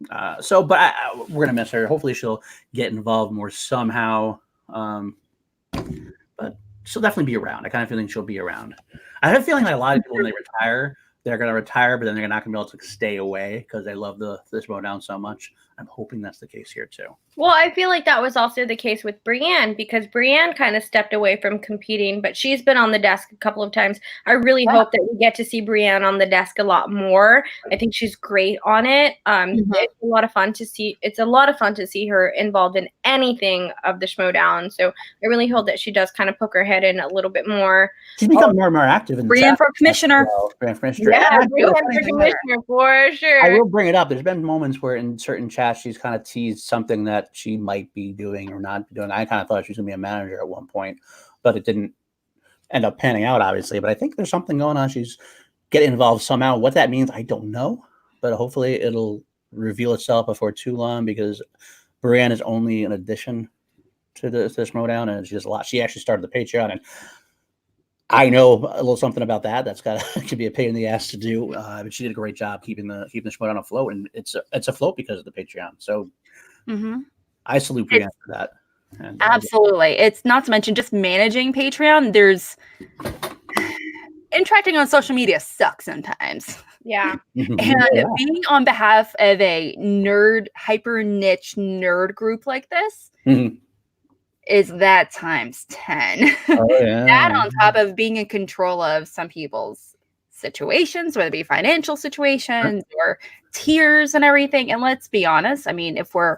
We're gonna miss her. Hopefully she'll get involved more somehow. But she'll definitely be around. I kind of feeling she'll be around. I have a feeling like a lot of people when they retire, they're going to retire, but then they're not going to be able to stay away because they love this Schmoedown so much. I'm hoping that's the case here too. Well, I feel like that was also the case with Breanne, because Breanne kind of stepped away from competing, but she's been on the desk a couple of times. I really hope that we get to see Breanne on the desk a lot more. I think she's great on it. It's a lot of fun to see. It's a lot of fun to see her involved in anything of the Schmoedown. So I really hope that she does kind of poke her head in a little bit more. She's become more and more active in Breanne for commissioner. Breanne for commissioner. Yeah, Breanne for commissioner for sure. I will bring it up. There's been moments where in certain chats she's kind of teased something that she might be doing or not be doing. I kind of thought she was going to be a manager at one point, but it didn't end up panning out, obviously. But I think there's something going on. She's getting involved somehow. What that means, I don't know. But hopefully it'll reveal itself before too long, because Breanne is only an addition to the Schmoedown, and she does a lot. She actually started the Patreon, and I know a little something about that. That's could be a pain in the ass to do, but she did a great job keeping the Schmoedown afloat, and it's afloat because of the Patreon. So I salute Breanne for that. And, absolutely, it's not to mention just managing Patreon. There's interacting on social media sucks sometimes. Yeah, and being on behalf of a hyper niche nerd group like this. Is that times 10. Oh, yeah. That on top of being in control of some people's situations, whether it be financial situations or tiers and everything. And let's be honest, I mean, if we're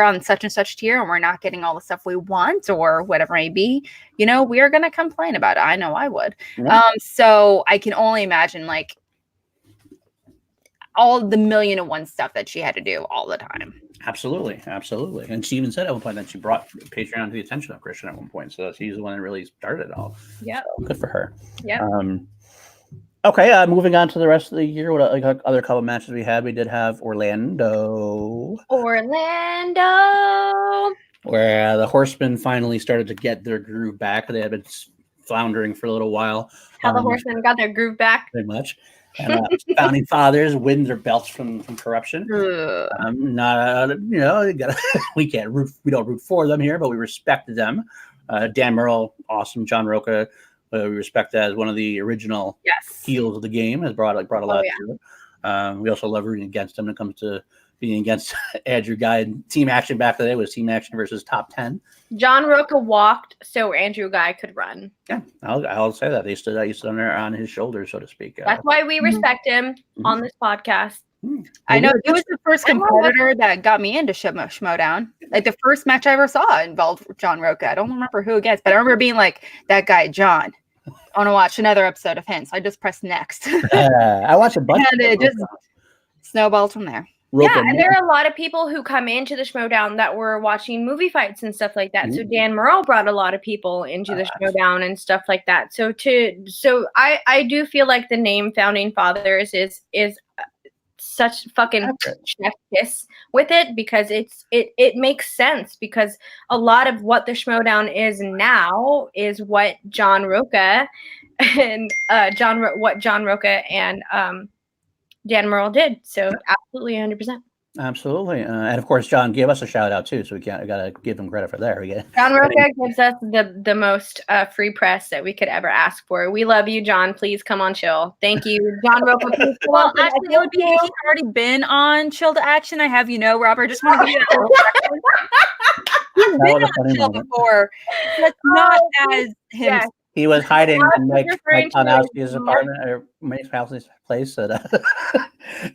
on such and such tier and we're not getting all the stuff we want or whatever it may be, we are going to complain about it. I know I would. So I can only imagine like all the 1,000,001 stuff that she had to do all the time. Absolutely. And she even said at one point that she brought Patreon to the attention of Christian at one point. So she's the one that really started it all. Yeah. So good for her. Yeah. Okay, moving on to the rest of the year. What other couple matches we had? We did have Orlando, where the Horsemen finally started to get their groove back. They had been floundering for a little while. How the Horsemen got their groove back. Pretty much. And Founding Fathers win their belts from corruption. Not we don't root for them here, but we respect them. Dan Murrell, awesome. John Roca, we respect that as one of the original heels of the game. Has brought a lot to it. We also love rooting against him when it comes to being against Andrew Ghai. Team action back in the day was team action versus top 10. John Roca walked so Andrew Ghai could run. Yeah, I'll say that. He stood on his shoulders, so to speak. That's why we respect him on this podcast. I know he was the first competitor that got me into Schmodown. Like the first match I ever saw involved John Roca. I don't remember who against, but I remember being like, that guy, John. I want to watch another episode of him. So I just pressed next. I watched a bunch and it just snowballed from there. And there are a lot of people who come into the Schmodown that were watching movie fights and stuff like that. So Dan Murrell brought a lot of people into the Schmodown and stuff like that. So I do feel like the name Founding Fathers is such fucking chef kiss with it, because it makes sense, because a lot of what the Schmodown is now is what John Roca and John Roca and Dan Murrell did. So absolutely 100%. Absolutely. And of course, John gave us a shout out too. So we got to give him credit for there. John Roca gives us the most free press that we could ever ask for. We love you, John. Please come on Chill. Thank you, John Roca. Well, actually, it would be he's already been on Chill to Action. I have Robert. Just want to give you that. He's been on Chill before. That's not as him. Yeah. He was hiding in Mike Kalinowski's apartment or Mike Kalinowski's place.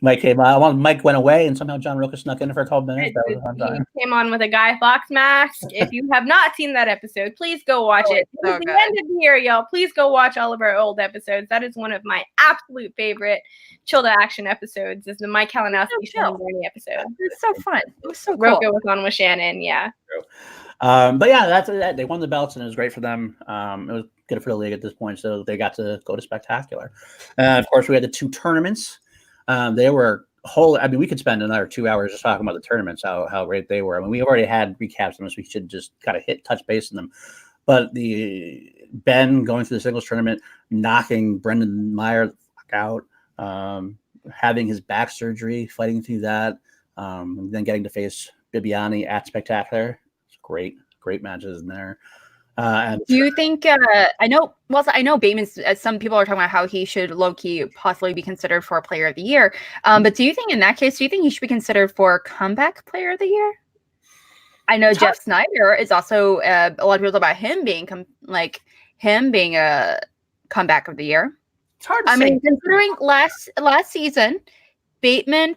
Mike came on. Mike went away, and somehow John Roca snuck in for a couple minutes. That was a fun time. He came on with a Guy Fawkes mask. If you have not seen that episode, please go watch it. So it's the end of the year, y'all. Please go watch all of our old episodes. That is one of my absolute favorite Chill to Action episodes. Is the Mike Kalinowski Shannon Danie episode. It's so fun. It was so cool. Roca was on with Shannon. Yeah. But yeah, that's that. They won the belts, and it was great for them. It was good for the league at this point, so they got to go to Spectacular. Of course, we had the two tournaments. They were we could spend another 2 hours just talking about the tournaments, how great they were. I mean, we already had recaps on this. We should just kind of touch base on them. But the Ben going through the singles tournament, knocking Brendan Meyer the fuck out, having his back surgery, fighting through that, and then getting to face Bibiani at Spectacular. Great matches in there. And do you think? I know Bateman's. Some people are talking about how he should low-key possibly be considered for Player of the Year. But do you think in that case, do you think he should be considered for Comeback Player of the Year? I know Jeff Snyder is also. A lot of people talk about him being a Comeback of the Year. It's hard to say. I mean, considering last season, Bateman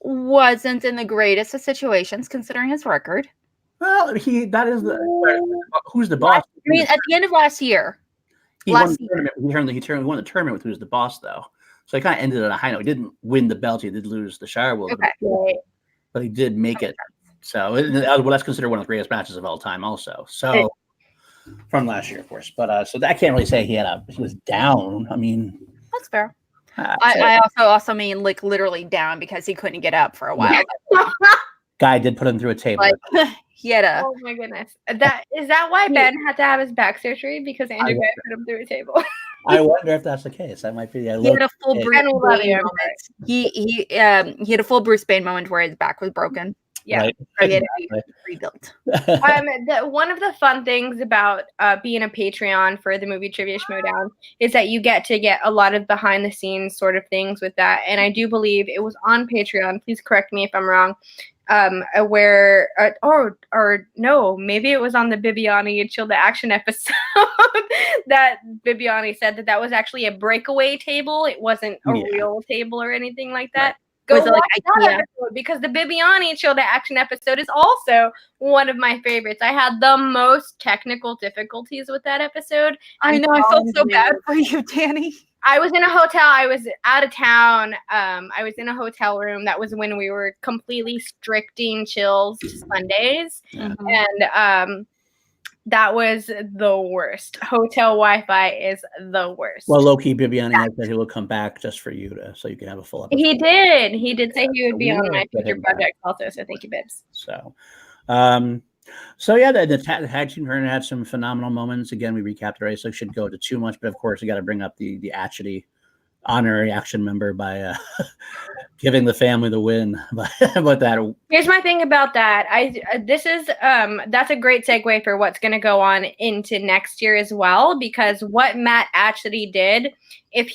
wasn't in the greatest of situations considering his record. Well, who's the boss? I mean, at the end of last year. He won the tournament. He won the tournament with who's the boss, though. So he kind of ended on a high note. He didn't win the belt. He did lose the Shire World. Okay. But he did make it. So that's considered one of the greatest matches of all time also. So from last year, of course. But so I can't really say he was down. I mean. That's fair. I also mean like literally down because he couldn't get up for a while. Guy did put him through a table. He had oh my goodness. Is that why Ben had to have his back surgery? Because Andrew Ghai put him through a table. I wonder if that's the case. That might be. He had a full Bruce Wayne moment. He had a full Bruce Wayne moment where his back was broken. Yeah, right. He had to be rebuilt. One of the fun things about being a Patreon for the Movie Trivia Schmodown is that you get a lot of behind the scenes sort of things with that. And I do believe it was on Patreon. Please correct me if I'm wrong. Where or no, maybe it was on the Bibiani Chill to Action episode that Bibiani said that was actually a breakaway table. It wasn't a real table or anything like that. Go watch that episode, because the Bibiani Chill to Action episode is also one of my favorites. I had the most technical difficulties with that episode. I know. I felt so bad for you, Danie. I was in a hotel. I was out of town. I was in a hotel room. That was when we were completely stricting chills to Sundays. And That was the worst. Hotel Wi-Fi is the worst. Well, low-key, Bibiani said he will come back just for you so you can have a full episode. He did. He did say he would be on my get future him back. project also. So thank you, Bibs. So, the tag team tournament had some phenomenal moments. Again, we recapped it already, so I shouldn't go into too much. But of course, we got to bring up the Atchity honorary action member by giving the family the win. But that here's my thing about that. That's a great segue for what's going to go on into next year as well, because what Matt Atchity did, if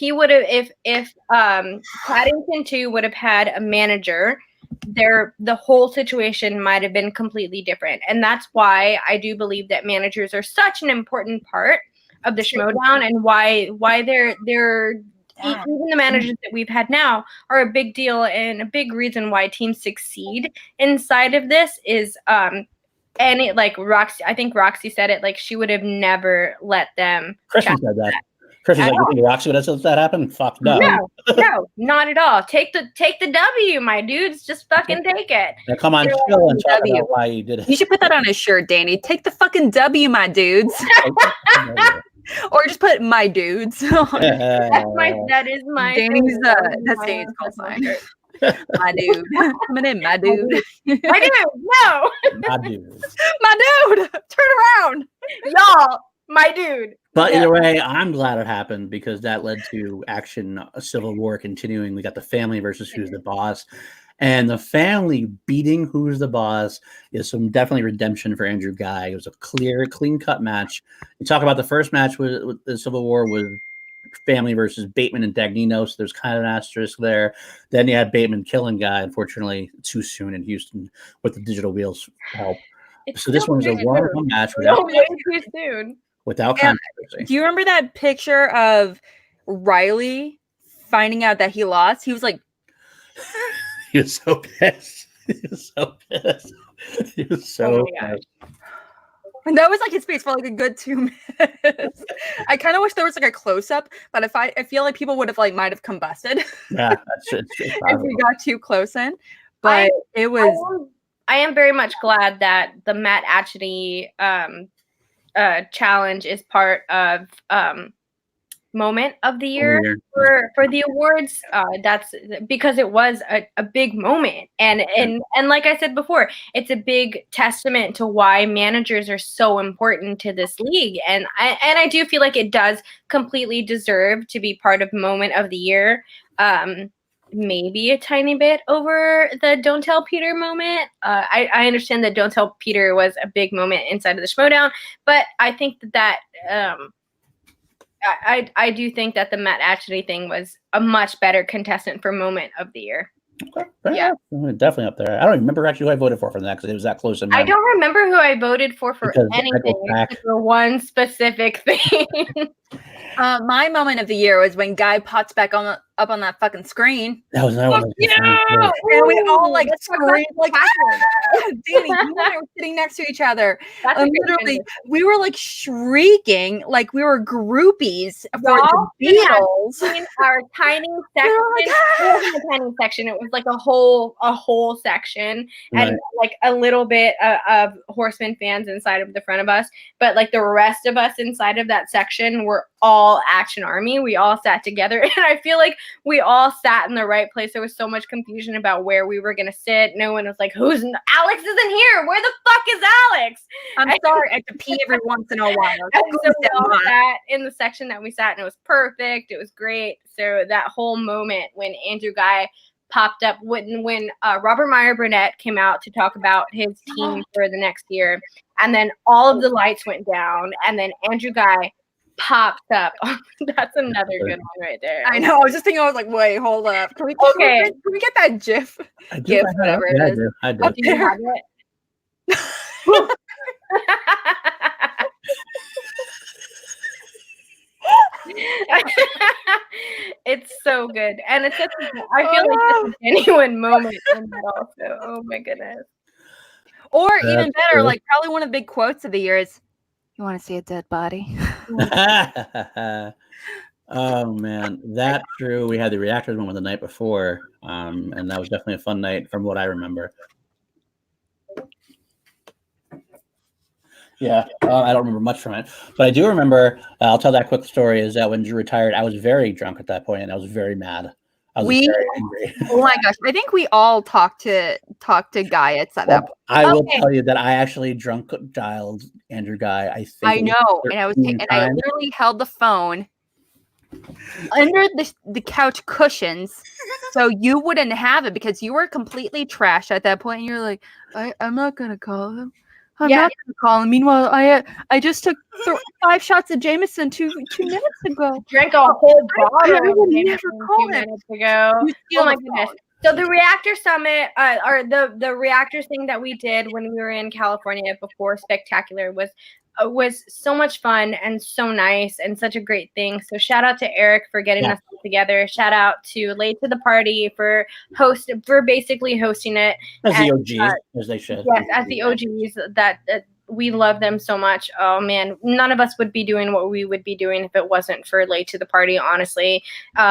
Paddington 2 would have had a manager, the whole situation might have been completely different. And that's why I do believe that managers are such an important part of the Schmodown, and why they're even the managers that we've had now are a big deal, and a big reason why teams succeed inside of this is Roxy. I think Roxy said it, like she would have never let them. Kristen said that. Kristen's like, you think Roxy would have let that happen? Fuck no. No, not at all. Take the W, my dudes. Just fucking take it. Now come on, chill and talk about why you did it. You should put that on a shirt, Danie. Take the fucking W, my dudes. Or just put my dudes. That is my Danie's that's Danie's call sign. My dude. Coming in, my dude. My dude, no. My dude. My dude. Turn around. Y'all, my dude. But either way, I'm glad it happened, because that led to action, a civil war continuing. We got the family versus who's the boss. And the family beating who's the boss is some definitely redemption for Andrew Ghai. It was a clear, clean-cut match. You talk about the first match with the Civil War was family versus Bateman and Dagnino, so there's kind of an asterisk there. Then you had Bateman killing Ghai, unfortunately, too soon in Houston with the digital wheels help. So this one was a one-on-one match without controversy. Do you remember that picture of Riley finding out that he lost? He was like... He was so pissed. He was so pissed. And that was like his face for like a good 2 minutes. I kind of wish there was like a close up, but I feel like people would have might have combusted. Yeah, it's if we got too close in. But it was. I am very much glad that the Matt Atchity challenge is part of moment of the year for the awards. That's because it was a big moment, and like I said before, it's a big testament to why managers are so important to this league, and I do feel like it does completely deserve to be part of moment of the year. Maybe a tiny bit over the Don't Tell Peter moment. I understand that Don't Tell Peter was a big moment inside of the Schmodown, but I think that I do think that the Matt Atchity thing was a much better contestant for moment of the year. Okay. Yeah, definitely up there. I don't remember actually who I voted for that, because it was that close in. I don't remember who I voted for anything except for one specific thing. My moment of the year was when Ghai pops back up on that fucking screen. That was another one. And we all screamed Danie, you and I were sitting next to each other. Literally, we were shrieking like we were groupies for the Beatles. Our tiny section. It wasn't a tiny section. It was like a whole section, and a little bit of Horseman fans inside of the front of us. But the rest of us inside of that section were all Action Army. We all sat together, and I feel like we all sat in the right place. There was so much confusion about where we were going to sit. No one was like, Alex isn't here. Where the fuck is Alex? I'm sorry. I have to pee every once in a while. And so we all sat in the section that we sat, and it was perfect. It was great. So that whole moment when Andrew Ghai popped up, when Robert Meyer Burnett came out to talk about his team for the next year, and then all of the lights went down, and then Andrew Ghai pops up. That's another good one right there. I know. I was just thinking. I was like, "Wait, hold up. Can we get that GIF? GIF, whatever it is. I do. Do you have it? It's so good, and it's I feel like it's a genuine moment in that also. Oh my goodness. Or even better, probably one of the big quotes of the year is, "You want to see a dead body?" Oh man, that's true. We had the reactors moment the night before, and that was definitely a fun night from what I remember. Yeah, I don't remember much from it, but I do remember. I'll tell that quick story. Is that when Drew retired, I was very drunk at that point, and I was very mad. I was very angry. Oh my gosh! I think we all talked to Ghai at that point. I will tell you that I actually drunk dialed Andrew Ghai. I think I know, and I literally held the phone under the couch cushions, so you wouldn't have it because you were completely trashed at that point. And you're like, I'm not gonna call him. I'm not gonna call him. Meanwhile, I just took 5 shots of Jameson two minutes ago. Drank a whole bottle. I would never call 2 minutes ago. Oh my goodness. So the Reactor Summit, or the Reactors thing that we did when we were in California before Spectacular was so much fun and so nice and such a great thing. So shout out to Eric for getting us all together. Shout out to Late to the Party for basically hosting it. As the OGs, as they should. Yes, as the OGs, that we love them so much. Oh man, none of us would be doing what we would be doing if it wasn't for Late to the Party, honestly.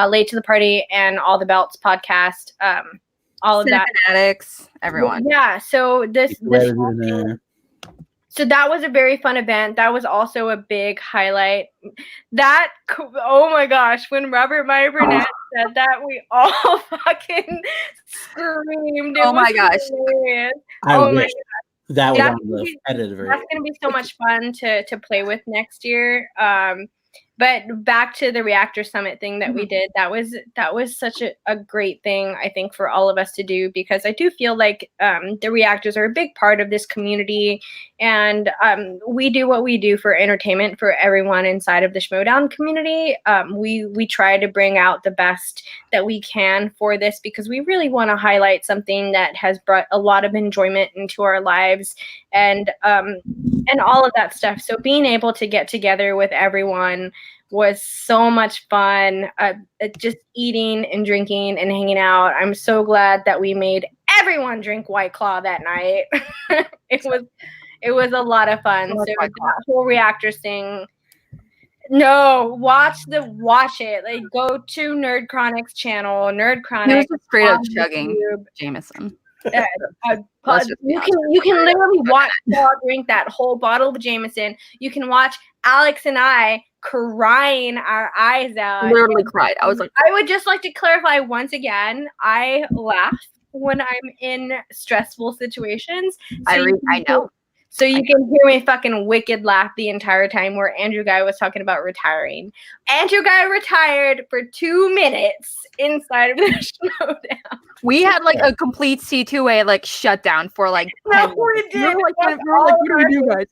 Late to the Party and All the Belts podcast, all of that. Addicts, everyone. Yeah, so so that was a very fun event. That was also a big highlight. Oh my gosh, when Robert Meyer Burnett said that, we all fucking screamed. Oh my gosh. Hilarious. Oh my gosh. That was on the edited version. That's going to be so much fun to play with next year. But back to the Reactor Summit thing that we did, that was such a great thing, I think, for all of us to do, because I do feel like the Reactors are a big part of this community, and we do what we do for entertainment for everyone inside of the Schmodown community. We try to bring out the best that we can for this, because we really want to highlight something that has brought a lot of enjoyment into our lives, and all of that stuff. So being able to get together with everyone was so much fun, just eating and drinking and hanging out. I'm so glad that we made everyone drink White Claw that night. It was a lot of fun. So that whole Reactors thing. No, watch it. Like, go to Nerd Chronic's channel. Nerd Chronic. It was just straight up chugging Jameson. You can literally watch Paul drink that whole bottle of Jameson. You can watch Alex and I crying our eyes out. Literally cried. I was like, I would just like to clarify once again, I laugh when I'm in stressful situations. I know. So you can hear me fucking wicked laugh the entire time where Andrew Ghai was talking about retiring. Andrew Ghai retired for 2 minutes inside of the Schmodown. We had like a complete C2A like shutdown for like 10 minutes. We did. We were like, what do we do, guys?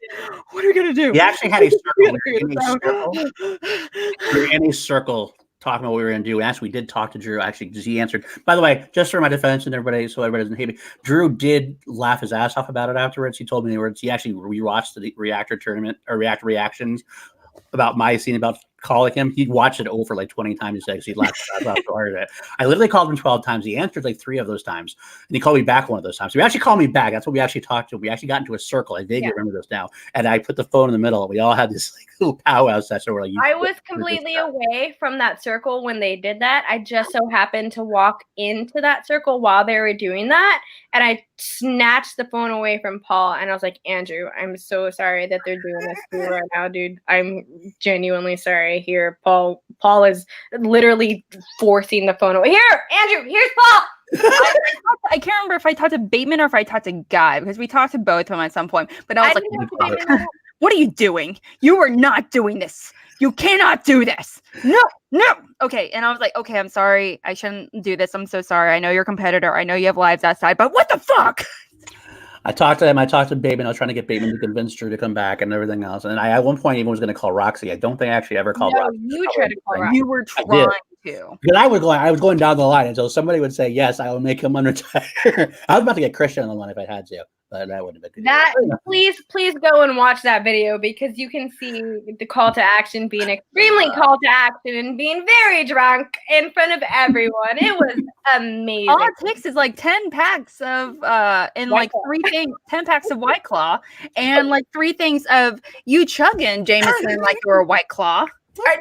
What are we gonna do? We actually had a circle. We were in a circle talking about what we were going to do. And actually, we did talk to Drew, actually, because he answered. By the way, just for my defense and everybody, so everybody doesn't hate me, Drew did laugh his ass off about it afterwards. He told me the words. He actually rewatched the Reactor tournament or Reactor reactions about my scene about calling him. He'd watched it over like 20 times because he laughed so hard at it. I literally called him 12 times. He answered like 3 of those times, and he called me back one of those times. So he actually called me back. That's what we actually talked to. We actually got into a circle. I vaguely remember this now. And I put the phone in the middle, and we all had this like little powwow session. Where, like, I was completely away from that circle when they did that. I just so happened to walk into that circle while they were doing that, and I snatched the phone away from Paul, and I was like, Andrew, I'm so sorry that they're doing this to you right now, dude. I'm genuinely sorry. Here, Paul is literally forcing the phone away. Here, Andrew, here's Paul. I can't remember if I talked to Bateman or if I talked to Ghai, because we talked to both of them at some point. But I was like, what are you doing? You are not doing this. You cannot do this. No. Okay. And I was like, okay, I'm sorry. I shouldn't do this. I'm so sorry. I know you're a competitor. I know you have lives outside, but what the fuck? I talked to him. I talked to Bateman. I was trying to get Bateman to convince Drew to come back and everything else. And I, at one point, even was going to call Roxy. I don't think I actually ever called Roxy. You tried to call Roxy. You were trying to. Because I was going down the line until somebody would say, yes, I will make him unretire. I was about to get Christian on the line if I had to. But that wouldn't have been good. Please go and watch that video, because you can see the call to action being extremely call to action and being very drunk in front of everyone. It was amazing. All it takes is like 10 packs of and like 3 things, 10 packs of White Claw, and like 3 things of you chugging Jameson like you're a White Claw.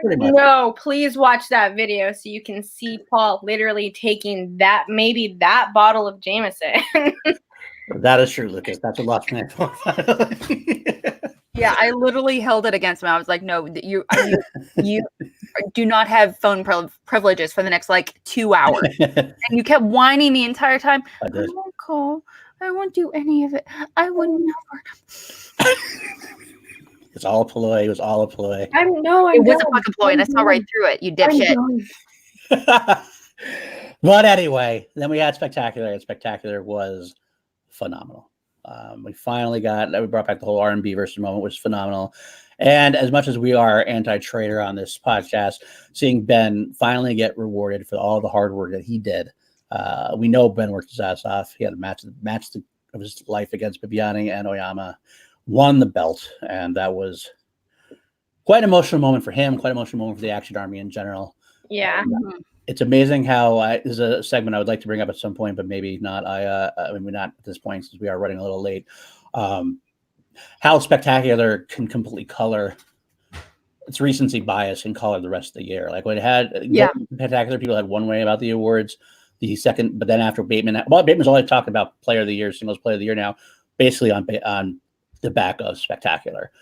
No, please watch that video so you can see Paul literally taking that bottle of Jameson. That is true, Lucas. That's a lot. Yeah, I literally held it against him. I was like, no, you do not have phone privileges for the next like 2 hours. And you kept whining the entire time. I I did. won't call. I won't do any of it. I would never. It's all a ploy. It was all a ploy. I'm It was a done. fucking ploy, and I saw right through it, you I'm dipshit. done. But anyway, then we had Spectacular, and Spectacular was phenomenal. We finally we brought back the whole R&B versus moment, which was phenomenal. And as much as we are anti-trader on this podcast, seeing Ben finally get rewarded for all the hard work that he did. We know Ben worked his ass off. He had a match of his life against Bibiani, and Oyama won the belt. And that was quite an emotional moment for him, quite an emotional moment for the Action Army in general. Yeah. It's amazing how this is a segment I would like to bring up at some point, but maybe not. I mean, we're not at this point since we are running a little late. How Spectacular can completely color its recency bias and color the rest of the year. Like when it had Spectacular, people had one way about the awards. The second, but then after Bateman, Bateman's always talking about Player of the Year, Singles Player of the Year now, basically on the back of Spectacular.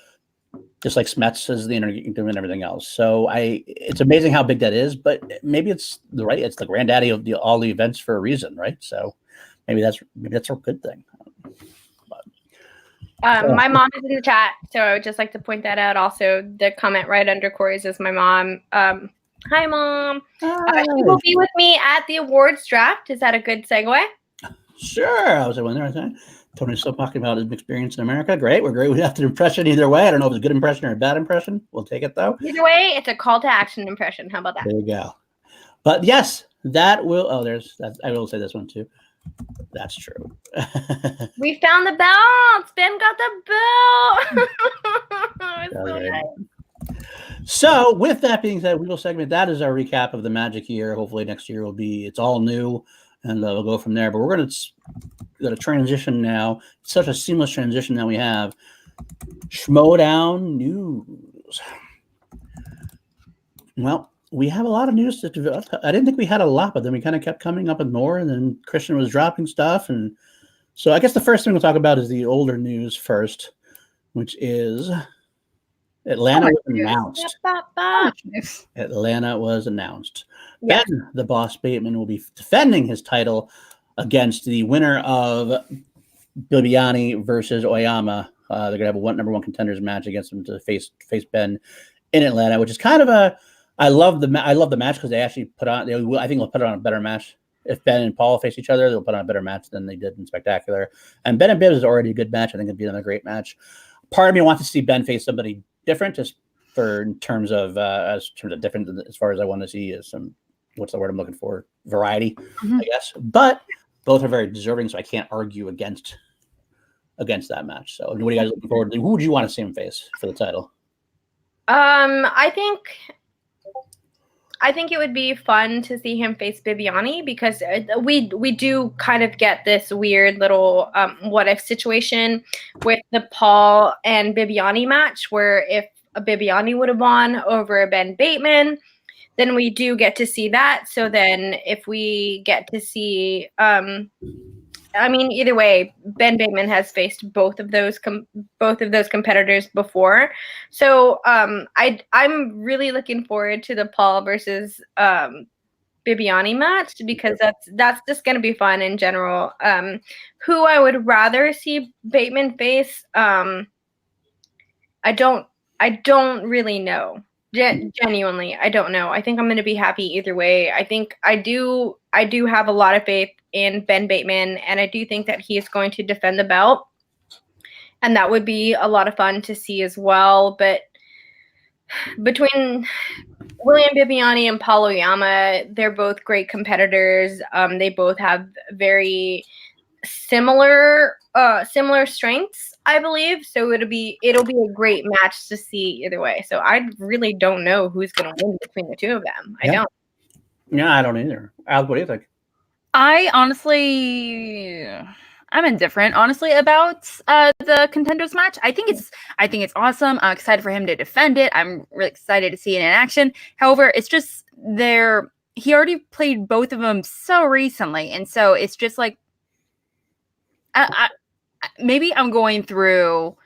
Just like Smets is the interview and everything else. So it's amazing how big that is, but maybe it's the granddaddy of all the events for a reason, right? So maybe that's a good thing. My mom is in the chat, so I would just like to point that out. Also, the comment right under Corey's is my mom. Hi, Mom. She will be with me at the awards draft. Is that a good segue? Sure. I was wondering. Tony's still talking about his experience in America. Great. We're great. We have an impression either way. I don't know if it's a good impression or a bad impression. We'll take it, though. Either way, it's a call to action impression. How about that? There you go. But yes, that will. Oh, I will say this one, too. That's true. We found the belt. Ben got the belt. So nice. So, with that being said, we will segment. That is our recap of the Magic year. Hopefully, next year it's all new, and we'll go from there. But we're going to transition now. It's such a seamless transition that we have. Schmodown news. Well, we have a lot of news to develop. I didn't think we had a lot, but then we kind of kept coming up with more, and then Christian was dropping stuff. And so I guess the first thing we'll talk about is the older news first, which is Atlanta was announced. Atlanta was announced. Yeah. Ben, the Boss Bateman, will be defending his title against the winner of Bibiani versus Oyama. They're going to have a number one contenders match against them to face Ben in Atlanta, which is kind of I love the match because they actually I think they'll put on a better match. If Ben and Paul face each other, they'll put on a better match than they did in Spectacular. And Ben and Bibbs is already a good match. I think it'd be another great match. Part of me wants to see Ben face somebody different, just in terms of different as far as I want to see is some, what's the word I'm looking for? Variety, I guess. But both are very deserving, so I can't argue against that match. So what are you guys looking forward to? Who would you want to see him face for the title? I think it would be fun to see him face Bibiani because we do kind of get this weird little what if situation with the Paul and Bibiani match where if a Bibiani would have won over Ben Bateman, then we do get to see that. So then if we get to see either way, Ben Bateman has faced both of those competitors before, so I'm really looking forward to the Paul versus Bibiani match because that's just going to be fun in general. Who I would rather see Bateman face, I don't really know. Genuinely, I don't know. I think I'm going to be happy either way. I think I do have a lot of faith in Ben Bateman, and I do think that he is going to defend the belt, and that would be a lot of fun to see as well. But between William Bibiani and Paul Oyama, they're both great competitors. They both have very similar strengths, I believe. So it'll be a great match to see either way. So I really don't know who's going to win between the two of them. I don't. Yeah, I don't either. Al, what do you think? I honestly, I'm indifferent, honestly, about the contenders match. I think it's awesome. I'm excited for him to defend it. I'm really excited to see it in action. However, it's just he already played both of them so recently, and so it's just like, maybe I'm going through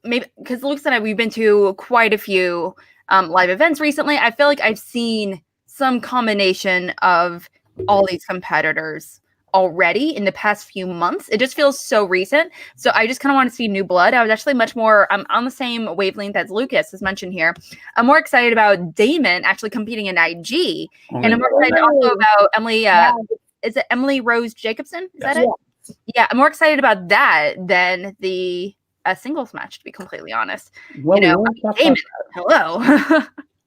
maybe because Lucas and I, we've been to quite a few live events recently. I feel like I've seen some combination of all these competitors already in the past few months. It just feels so recent. So I just kind of want to see new blood. I was actually much more on the same wavelength as Lucas has mentioned here. I'm more excited about Damon actually competing in IG. And I'm more excited also about Emily. Is it Emily Rose Jacobson? Is that it? Yeah, I'm more excited about that than the singles match, to be completely honest. Well, Damon, hello.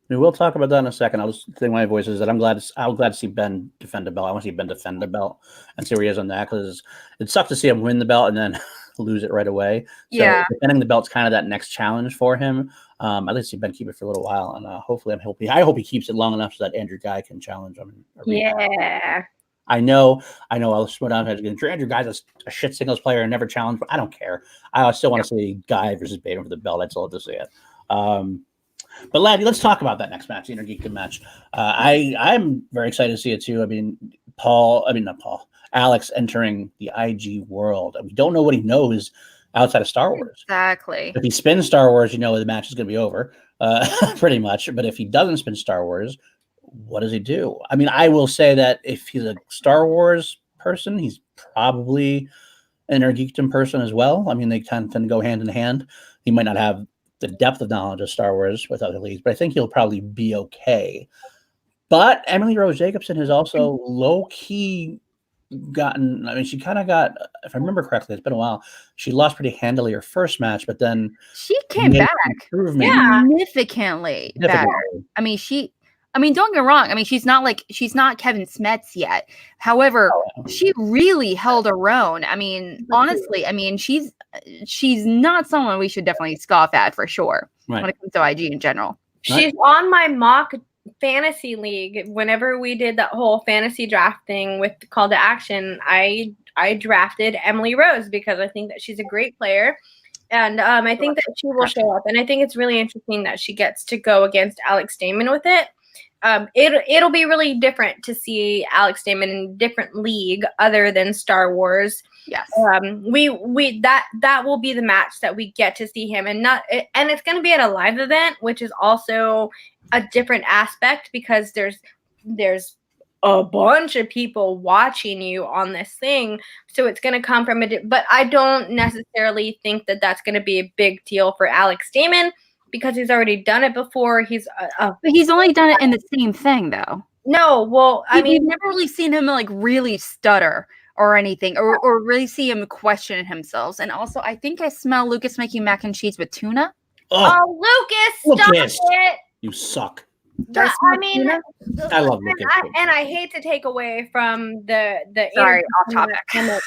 We will talk about that in a second. I'll just think my voice is that I'm glad to see Ben defend the belt. I want to see Ben defend the belt and see where he is on that, because it sucks to see him win the belt and then lose it right away. So defending the belt's kind of that next challenge for him. I'd like to see Ben keep it for a little while, and hopefully I hope he keeps it long enough so that Andrew Ghai can challenge him. Yeah. I know. I'll slow down. Andrew Ghai's a shit singles player and never challenged, but I don't care. I still want to see Ghai versus Bateman for the belt. I'd still love to see it. But Laddie, let's talk about that next match, the Intergeekdom match. I'm very excited to see it too. I mean, Alex entering the IG world. We don't know what he knows outside of Star Wars. Exactly. If he spins Star Wars, the match is going to be over, pretty much. But if he doesn't spin Star Wars, what does he do? I mean, I will say that if he's a Star Wars person, he's probably an Intergeekdom person as well. I mean, they tend to go hand in hand. He might not have the depth of knowledge of Star Wars with other leagues, but I think he'll probably be okay. But Emily Rose Jacobson has also low-key she kind of got, if I remember correctly, it's been a while, she lost pretty handily her first match, but then she came back significantly better. I mean, don't get me wrong. I mean, she's not Kevin Smets yet. However, she really held her own. I mean, honestly, she's not someone we should definitely scoff at for sure when it comes to IG in general. She's on my mock fantasy league. Whenever we did that whole fantasy draft thing with Call to Action, I drafted Emily Rose because I think that she's a great player. And I think that she will show up. And I think it's really interesting that she gets to go against Alex Damon with it. It'll be really different to see Alex Damon in a different league other than Star Wars. Yes. That will be the match that we get to see him, and it's going to be at a live event, which is also a different aspect because there's a bunch of people watching you on this thing, so it's going to come from but I don't necessarily think that that's going to be a big deal for Alex Damon, because he's already done it before. But he's only done it in the same thing, though. No, well, we've never really seen him really stutter or anything, or really see him question himself. And also, I think I smell Lucas making mac and cheese with tuna. Oh, Lucas, stop it! You suck. I love Lucas. And I hate to take away from the sorry, off topic. But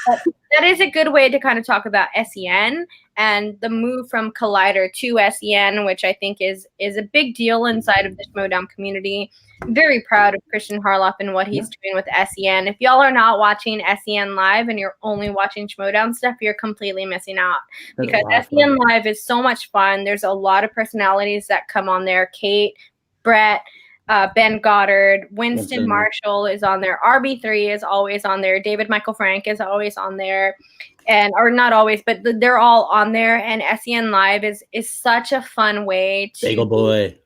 that is a good way to kind of talk about SEN and the move from Collider to SEN, which I think is a big deal inside of the Schmoedown community. I'm very proud of Christian Harloff and what he's doing with SEN. If y'all are not watching SEN Live and you're only watching Schmoedown stuff, you're completely missing out. Because SEN Live is so much fun. There's a lot of personalities that come on there. Kate, Brett, Ben Goddard, Winston Marshall is on there. RB3 is always on there. David Michael Frank is always on there. Or not always, but they're all on there. And SEN Live is such a fun way to... Bagel Boy.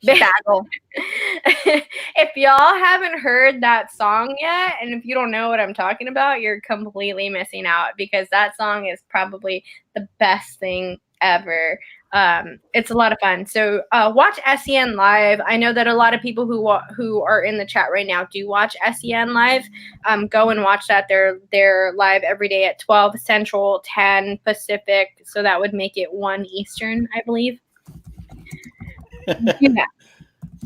Bagel. If y'all haven't heard that song yet, and if you don't know what I'm talking about, you're completely missing out, because that song is probably the best thing ever. It's a lot of fun. So watch SEN Live. I know that a lot of people who are in the chat right now do watch SEN Live. Go and watch that. They're live every day at 12 Central, 10 Pacific. So that would make it 1 Eastern, I believe. Yeah.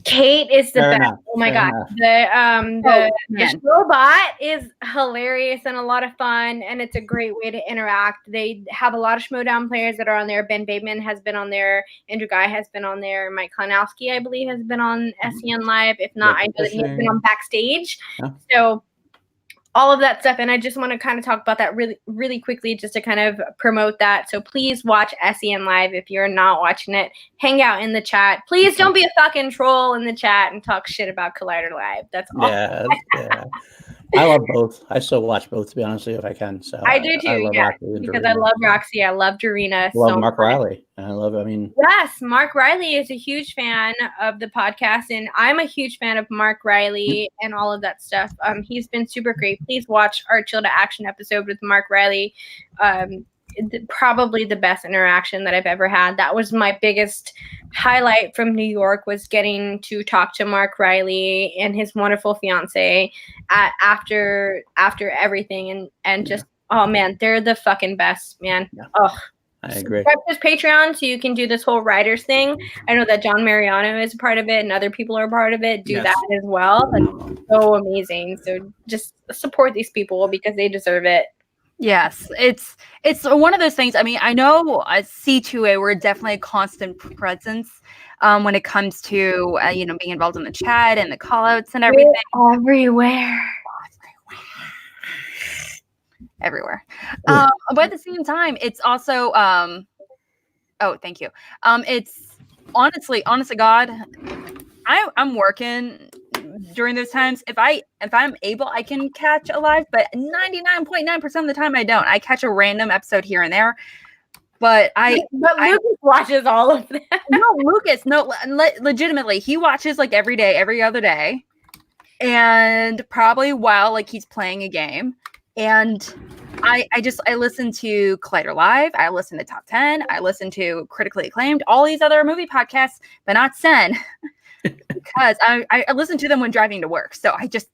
Kate is the best. Oh my God. The robot is hilarious and a lot of fun, and it's a great way to interact. They have a lot of Schmoedown players that are on there. Ben Bateman has been on there. Andrew Ghai has been on there. Mike Klonowski, I believe, has been on SEN Live. If not, I know that he's been on Backstage. Yeah. So all of that stuff. And I just want to kind of talk about that really, really quickly, just to kind of promote that. So please watch SEN Live. If you're not watching it, hang out in the chat. Please don't be a fucking troll in the chat and talk shit about Collider Live. That's all. Yeah. I love both. I still watch both, to be honest with you, if I can. So I do too, I love yeah, Roxy and because I Dorina. love Roxy. I love Dorina. I love so Mark much. Riley. And I mean, Yes, Mark Riley is a huge fan of the podcast, and I'm a huge fan of Mark Riley and all of that stuff. He's been super great. Please watch our Chill to Action episode with Mark Riley. Probably the best interaction that I've ever had. That was my biggest highlight from New York, was getting to talk to Mark Riley and his wonderful fiance after everything, and just oh man, they're the fucking best, man. Yeah. Oh. I agree. Subscribe to his Patreon so you can do this whole writers thing. I know that John Mariano is a part of it and other people are a part of it. Do that as well. That's so amazing. So just support these people because they deserve it. Yes, it's one of those things. I mean, I know at C2A we're definitely a constant presence when it comes to being involved in the chat and the callouts and everything. Everywhere. But at the same time, it's also oh, thank you. It's honestly, honest to God, I'm working during those times. If I'm able, I can catch a live, but 99.9% of the time I don't. I catch a random episode here and there. But Lucas watches all of that. No, legitimately, he watches like every day, every other day, and probably while like he's playing a game. And I listen to Collider Live, I listen to Top 10, I listen to Critically Acclaimed, all these other movie podcasts, but not Sen, because I listen to them when driving to work. So I just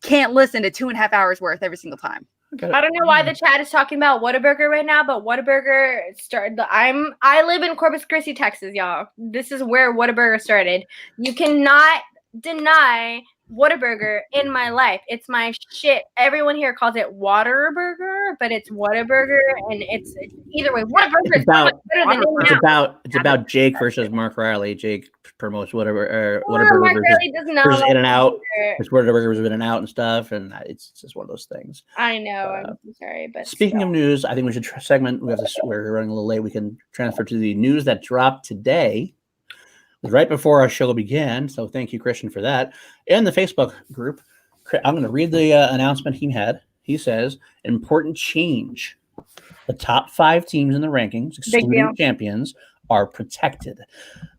can't listen to 2.5 hours worth every single time. I don't know why the chat is talking about Whataburger right now, but Whataburger started. I live in Corpus Christi, Texas, y'all. This is where Whataburger started. You cannot deny Whataburger in my life. It's my shit. Everyone here calls it Waterburger, but it's Whataburger, and it's either way. Whataburger is so much better than In-N-Out. It's about Jake versus Mark Riley. Jake promotes Whataburger Mark Riley does not versus like In-N-Out. Whataburger. It's Whataburger was In-N-Out and stuff, and it's just one of those things. I know. I'm sorry, but speaking of news, I think we should segment. We're running a little late. We can transfer to the news that dropped today. Right before our show began, so thank you, Christian, for that. In the Facebook group, I'm going to read the announcement he had. He says, important change. The top 5 teams in the rankings, excluding champions, are protected.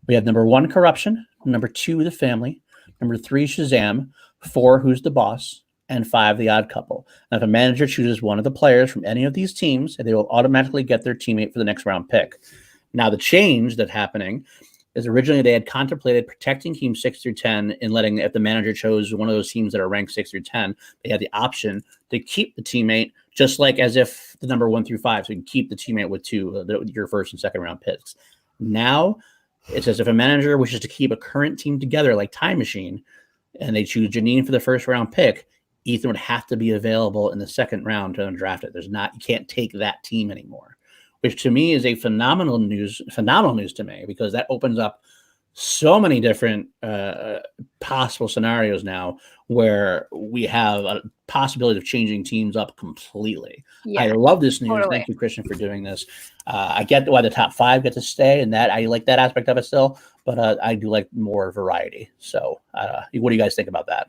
We have number 1, Corruption, number 2, The Family, number 3, Shazam, 4, Who's the Boss, and 5, The Odd Couple. Now, if a manager chooses one of the players from any of these teams, they will automatically get their teammate for the next round pick. Now, the change that's happening is originally they had contemplated protecting teams 6 through 10 and letting, if the manager chose one of those teams that are ranked 6 through 10, they had the option to keep the teammate, just like as if the number 1 through 5, so you can keep the teammate with 2, your first and second round picks. Now, it's as if a manager wishes to keep a current team together like Time Machine, and they choose Janine for the first round pick, Ethan would have to be available in the second round to undraft it. You can't take that team anymore, which to me is a phenomenal news to me, because that opens up so many different possible scenarios now where we have a possibility of changing teams up completely. Yeah, I love this news. Totally. Thank you, Christian, for doing this. I get why the top 5 get to stay, and that I like that aspect of it still, but I do like more variety. So what do you guys think about that?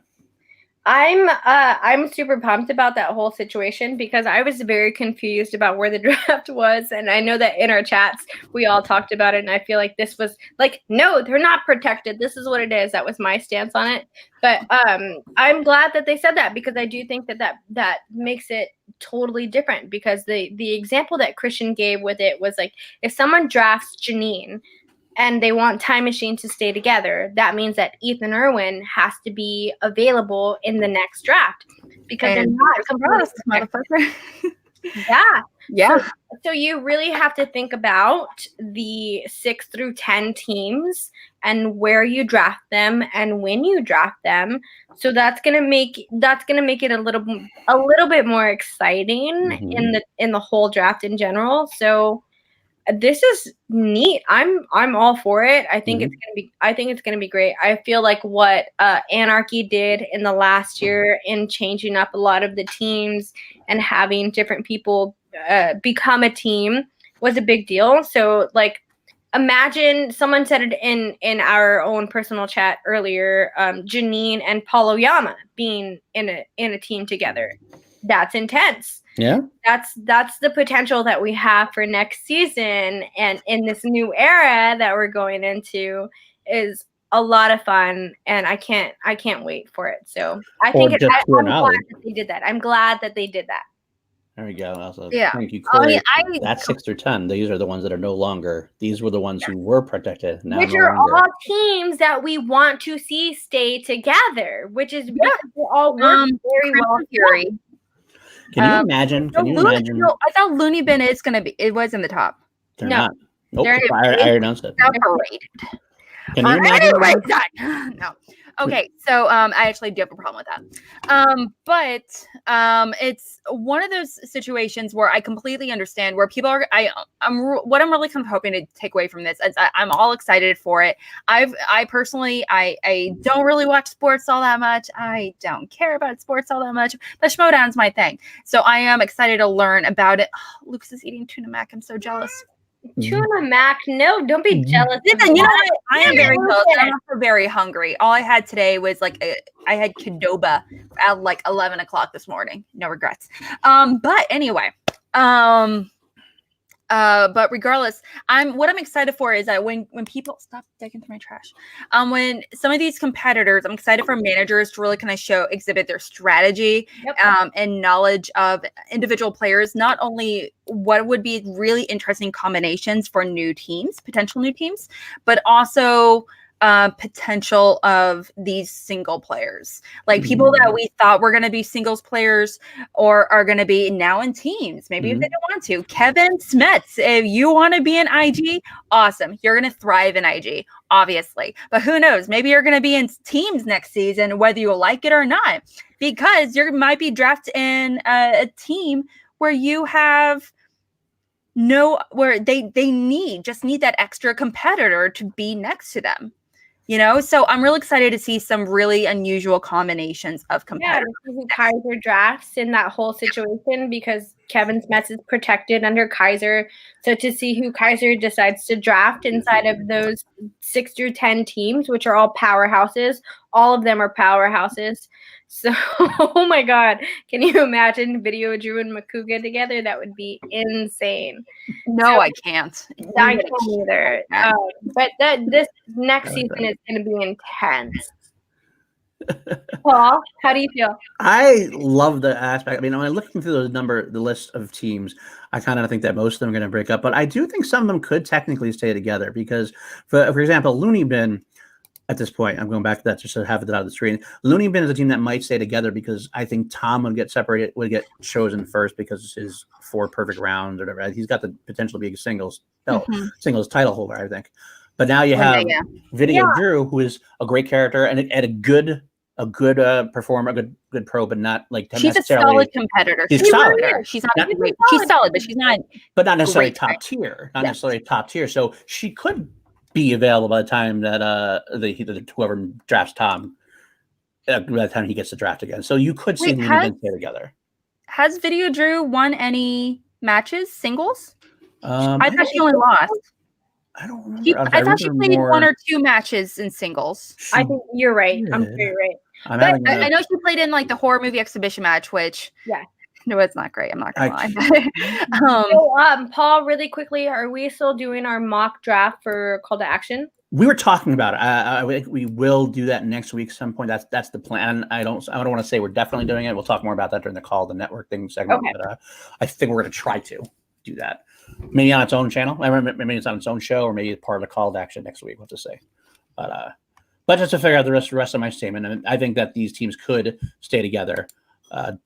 I'm super pumped about that whole situation, because I was very confused about where the draft was, and I know that in our chats we all talked about it, and I feel like this was like, no, they're not protected. This is what it is. That was my stance on it. But I'm glad that they said that, because I do think that makes it totally different, because the example that Christian gave with it was like, if someone drafts Janine and they want Time Machine to stay together, that means that Ethan Irwin has to be available in the next draft, because they're not completely Yeah. So you really have to think about the 6 through 10 teams and where you draft them and when you draft them. So that's gonna make it a little bit more exciting in the whole draft in general. So this is neat. I'm all for it. I think it's gonna be great. I feel like what Anarchy did in the last year in changing up a lot of the teams and having different people become a team was a big deal. So like imagine someone said it in our own personal chat earlier. Janine and Paul Oyama being in a team together. That's intense. Yeah. That's the potential that we have for next season, and in this new era that we're going into is a lot of fun, and I can't wait for it. So I think I'm glad that they did that. I'm glad that they did that. There we go. Also, Yeah. thank you, Corey. I mean, that's 6 through 10. These are the ones that are no longer. These were the ones who were protected. Now which no are longer. all teams that we want to see stay together, which is because they all work very well. Fury. Can you imagine? Can you imagine? No, I thought Looney Bin is going to be. It was in the top. They're not. Nope. They're I announced it. Separated. Can you imagine? No. Okay, so I actually do have a problem with that. But it's one of those situations where I completely understand where people are. What I'm really kind of hoping to take away from this is I'm all excited for it. I personally don't really watch sports all that much. I don't care about sports all that much. But Schmodown's my thing, so I am excited to learn about it. Oh, Lucas is eating tuna mac. I'm so jealous. Tuna mac, no, don't be jealous. Listen, you know what? I am very jealous. I'm also very hungry. All I had today was I had Qdoba at like 11 o'clock this morning. No regrets. But anyway, but regardless, what I'm excited for is that when people stop digging through my trash, when some of these competitors, I'm excited for managers to really kind of exhibit their strategy, and knowledge of individual players, not only what would be really interesting combinations for potential new teams, but also potential of these single players, like people that we thought were going to be singles players or are going to be now in teams. Maybe if they don't want to. Kevin Smets, if you want to be in IG, awesome. You're going to thrive in IG, obviously. But who knows? Maybe you're going to be in teams next season, whether you like it or not, because you might be drafted in a team where you have where they need that extra competitor to be next to them. So I'm really excited to see some really unusual combinations of competitors. Yeah, who Kaiser drafts in that whole situation, because Kevin Smets is protected under Kaiser. So to see who Kaiser decides to draft inside of those 6 through 10 teams, which are all powerhouses, all of them are powerhouses. So, oh my God, can you imagine Video Drew and Makuga together? That would be insane. No, I can't. I can't either. But this next season is going to be intense. Paul, how do you feel? I love the aspect. I mean, when I'm looking through the list of teams, I kind of think that most of them are going to break up, but I do think some of them could technically stay together because, for example, Looney Bin. At this point, I'm going back to that just to have it out of the screen. Looney Bin is a team that might stay together because I think Tom would get chosen first because his 4 perfect rounds or whatever. He's got the potential to be a singles title holder, I think. But now you have Video Drew, who is a great character and a good performer, a good pro, but not like she's a solid competitor. She's solid. She's not great. She's solid, but she's not. But not necessarily top tier. Not necessarily top tier. So she could be available by the time that whoever drafts Tom, by the time he gets to draft again. So you could see them stay together. Has Video Drew won any matches, singles? I thought she only lost. I don't remember. I thought she played 1 or 2 matches in singles. I think you're right. I'm sure you're right. I know she played in like the horror movie exhibition match, which no, it's not great. I'm not gonna lie. Paul, really quickly, are we still doing our mock draft for Call to Action? We were talking about it. We will do that next week at some point. That's the plan. I don't want to say we're definitely doing it. We'll talk more about that during the Call the Network thing segment. Okay. But I think we're going to try to do that. Maybe on its own channel. Maybe it's on its own show, or maybe it's part of the Call to Action next week. What to say? But just to figure out the rest of my statement, and I think that these teams could stay together.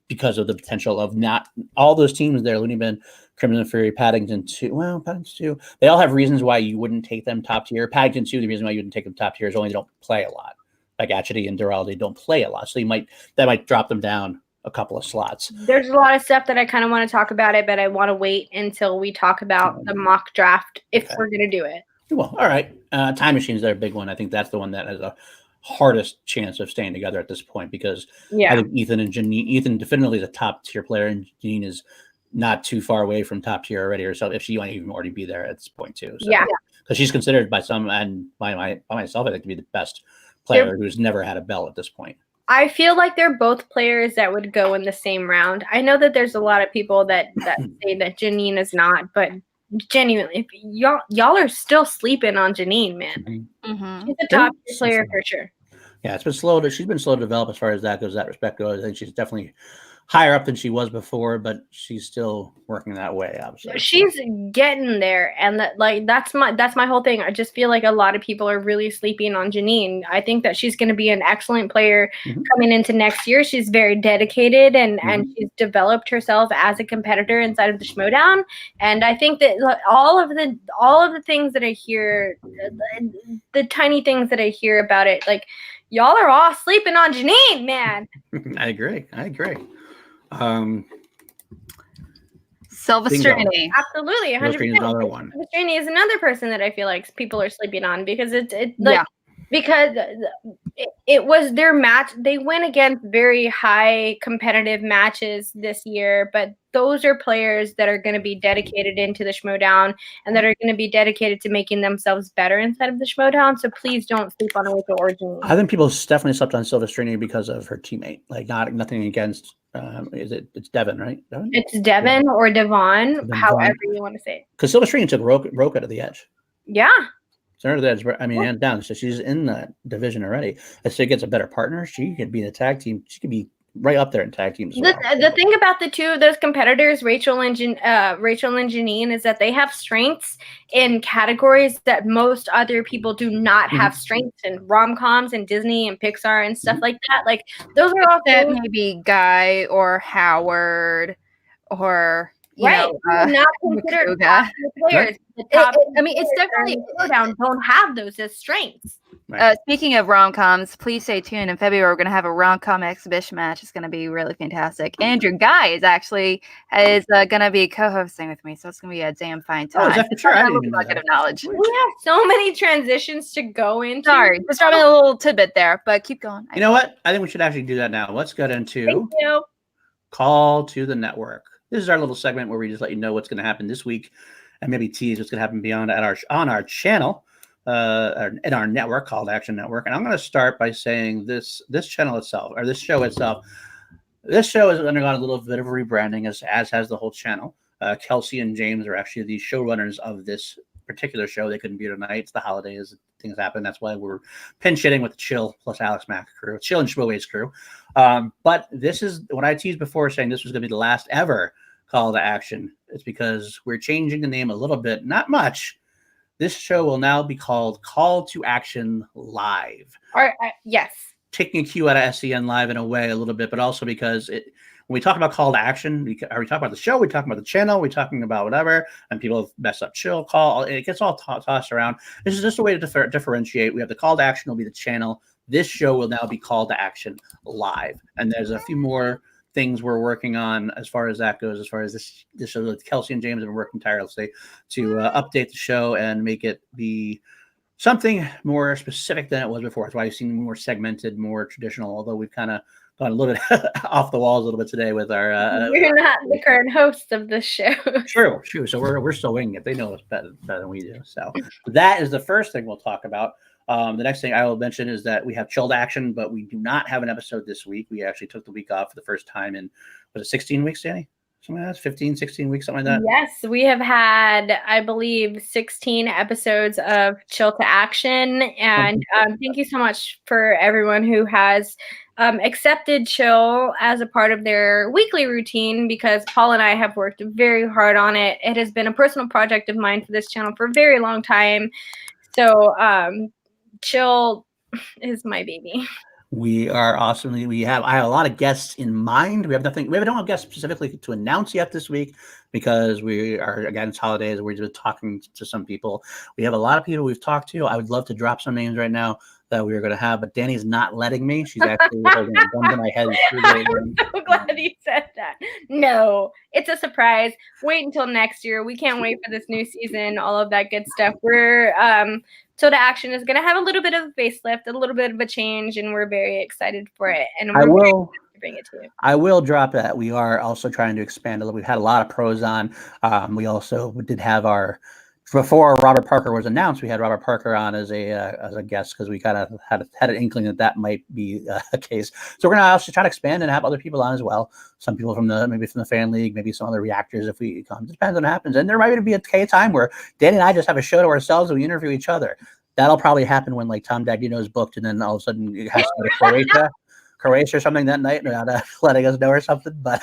Because of the potential of not all those teams there, Looney Bin, Crimson Fury, Paddington 2. Well, Paddington 2, they all have reasons why you wouldn't take them top tier. Paddington 2, the reason why you wouldn't take them top tier is only they don't play a lot. Like Atchity and Durrell, they don't play a lot. So that might drop them down a couple of slots. There's a lot of stuff that I kind of want to talk about it, but I want to wait until we talk about the mock draft if we're going to do it. Well, all right. Time Machine's their big one. I think that's the one that has a hardest chance of staying together at this point because I think Ethan definitely is a top tier player, and Janine is not too far away from top tier already herself if she might even already be there at this point too. So, because she's considered by some and by myself, I think, to be the best player who's never had a belt at this point. I feel like they're both players that would go in the same round. I know that there's a lot of people that say that Janine is not, but genuinely, y'all are still sleeping on Janine, man. Mm-hmm. She's a top player for sure. Yeah, it's been slow. She's been slow to develop as far as that goes. That respect goes. I think she's definitely higher up than she was before, but she's still working that way. Obviously, she's getting there, and that's my whole thing. I just feel like a lot of people are really sleeping on Janine. I think that she's going to be an excellent player coming into next year. She's very dedicated, and she's developed herself as a competitor inside of the Schmodown. And I think that all of the things that I hear, the tiny things that I hear about it, like y'all are all sleeping on Janine, man. I agree. Silvestrini. Absolutely, 100%. Silvestrini is another person that I feel like people are sleeping on because because it was their match. They went against very high competitive matches this year, but those are players that are going to be dedicated into the Schmodown and that are going to be dedicated to making themselves better inside of the Schmodown. So please don't sleep on Aoooh or Janine. I think people definitely slept on Silvestrini because of her teammate. Like, nothing against. It's Devin, right? Devin? It's Devin or Devon, however you want to say it. Because Silvestrini took Roka to the edge. Yeah. Her the edge. I mean, hands down. So she's in that division already. If she gets a better partner, she could be in a tag team. She could be right up there in tag teams. The thing about the two of those competitors, Rachel and Janine, is that they have strengths in categories that most other people do not have strengths in, rom-coms and Disney and Pixar and stuff like that. Like those are all that maybe Ghai or Howard or not considered top players. I mean, it's definitely don't have those as strengths. Speaking of rom-coms, please stay tuned. In February, we're going to have a rom-com exhibition match. It's going to be really fantastic. Andrew Ghai is going to be co-hosting with me, so it's going to be a damn fine time. Oh, is that for sure? I didn't even know bucket of knowledge. We have so many transitions to go into. Sorry, just dropping a little tidbit there, but keep going. You know what? I think we should actually do that now. Let's get into Call to the Network. This is our little segment where we just let you know what's going to happen this week and maybe tease what's going to happen beyond on our channel. In our network, Call to Action Network. And I'm going to start by saying this channel itself, or this show itself, this show has undergone a little bit of rebranding, as has the whole channel. Kelsey and James are actually the showrunners of this particular show. They couldn't be here tonight. It's the holidays. Things happen. That's why we're pinch hitting with the Chill plus Alex Mack crew, Chill and Schmoways crew. But this is what I teased before, saying this was going to be the last ever Call to Action. It's because we're changing the name a little bit, not much. This show will now be called Call to Action Live. Yes. Taking a cue out of SCN Live in a way a little bit, but also because when we talk about Call to Action, are we talking about the show? Are we talking about the channel? Are we talking about whatever? And people mess up Chill, Call. It gets all tossed around. This is just a way to differentiate. We have the Call to Action will be the channel. This show will now be Call to Action Live. And there's a few more things we're working on as far as that goes, as far as this show. Kelsey and James have been working tirelessly to update the show and make it be something more specific than it was before. That's why you've seen more segmented, more traditional, although we've kind of gone a little bit off the walls a little bit today with our we're not the current hosts of the show. True. So we're still winging it. They know us better than we do. So that is the first thing we'll talk about. The next thing I will mention is that we have Chilled Action, but we do not have an episode this week. We actually took the week off for the first time in, was it 16 weeks, Danie? Something like that? 15, 16 weeks, something like that? Yes, we have had, I believe, 16 episodes of Chill to Action. And thank you so much for everyone who has accepted Chill as a part of their weekly routine, because Paul and I have worked very hard on it. It has been a personal project of mine for this channel for a very long time. So, Chill is my baby. We are awesomely. I have a lot of guests in mind. We don't have guests specifically to announce yet this week because we are, again, it's holidays. We're just talking to some people. We have a lot of people we've talked to. I would love to drop some names right now that we were going to have, but Danie's not letting me. She's actually holding a gun to my head. I'm so glad you said that. No, it's a surprise. Wait until next year. We can't wait for this new season, all of that good stuff. We're So the Action is going to have a little bit of a facelift, a little bit of a change, and we're very excited for it. And we're very excited to bring it to you. I will drop that. We are also trying to expand a little. We've had a lot of pros on. We also did have our before Robert Parker was announced, we had Robert Parker on as a guest because we kind of had an inkling that might be the case. So we're gonna also try to expand and have other people on as well. Some people from the fan league, maybe some other reactors if we come. It depends on what happens. And there might be a time where Danie and I just have a show to ourselves and we interview each other. That'll probably happen when like Tom Dagnino is booked and then all of a sudden it has to go to Croatia or something that night without letting us know or something. But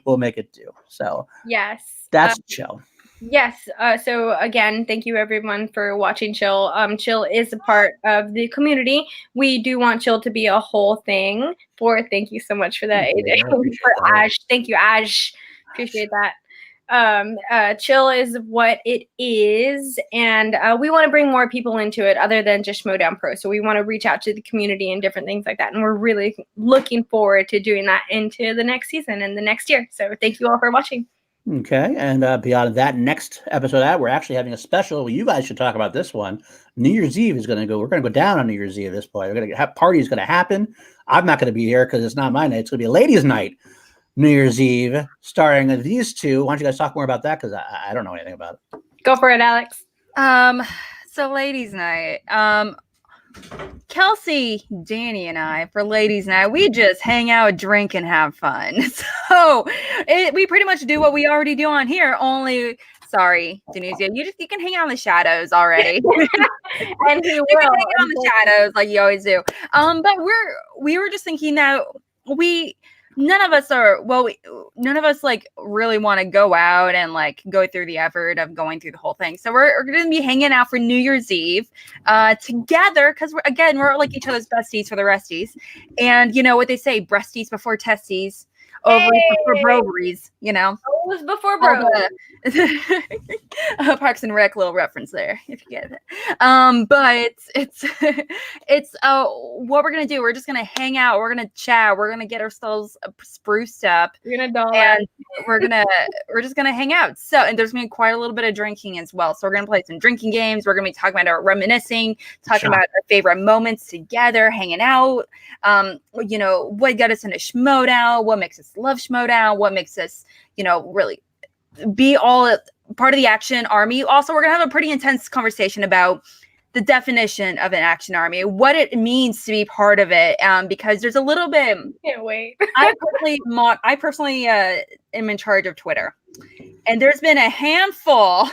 we'll make it do. So yes, that's chill. Yes. So again, thank you everyone for watching Chill. Chill is a part of the community. We do want Chill to be a whole thing. Thank you so much for that, AJ. For Ash. Thank you, Ash. Appreciate that. Chill is what it is, and we want to bring more people into it other than just Schmodown Pro. So we want to reach out to the community and different things like that, and we're really looking forward to doing that into the next season and the next year. So thank you all for watching. Okay, and beyond that, next episode of that, we're actually having a special. You guys should talk about this one. New Year's Eve is going to go. We're going to go down on New Year's Eve at this point. We're going to have parties going to happen. I'm not going to be here because it's not my night. It's going to be a ladies' night, New Year's Eve, starring these two. Why don't you guys talk more about that? Because I don't know anything about it. Go for it, Alex. So ladies' night. Kelsey, Danie, and I, for ladies' night, we just hang out, drink, and have fun. So we pretty much do what we already do on here. Only, sorry, DiNuzzo, you can hang out in the shadows already. And he will hang out in the shadows like you always do. But we were just thinking that none of us like really want to go out and like go through the effort of going through the whole thing. So we're going to be hanging out for New Year's Eve together because we're like each other's besties for the resties. And you know what they say, breasties before testes, ovaries before broveries, you know. It was before bro. Parks and Rec little reference there, if you get it. But it's what we're gonna do. We're just gonna hang out. We're gonna chat. We're gonna get ourselves spruced up. We're gonna doll and we're just gonna hang out. So, and there's gonna be quite a little bit of drinking as well. So we're gonna play some drinking games. We're gonna be talking about our reminiscing, talking about our favorite moments together, hanging out. You know, what got us into Schmodown, what makes us love Schmodown, what makes us, you know, really be all part of the action army. Also, we're gonna have a pretty intense conversation about the definition of an action army, what it means to be part of it, because there's a little bit. Can't wait. I personally am in charge of Twitter, and there's been a handful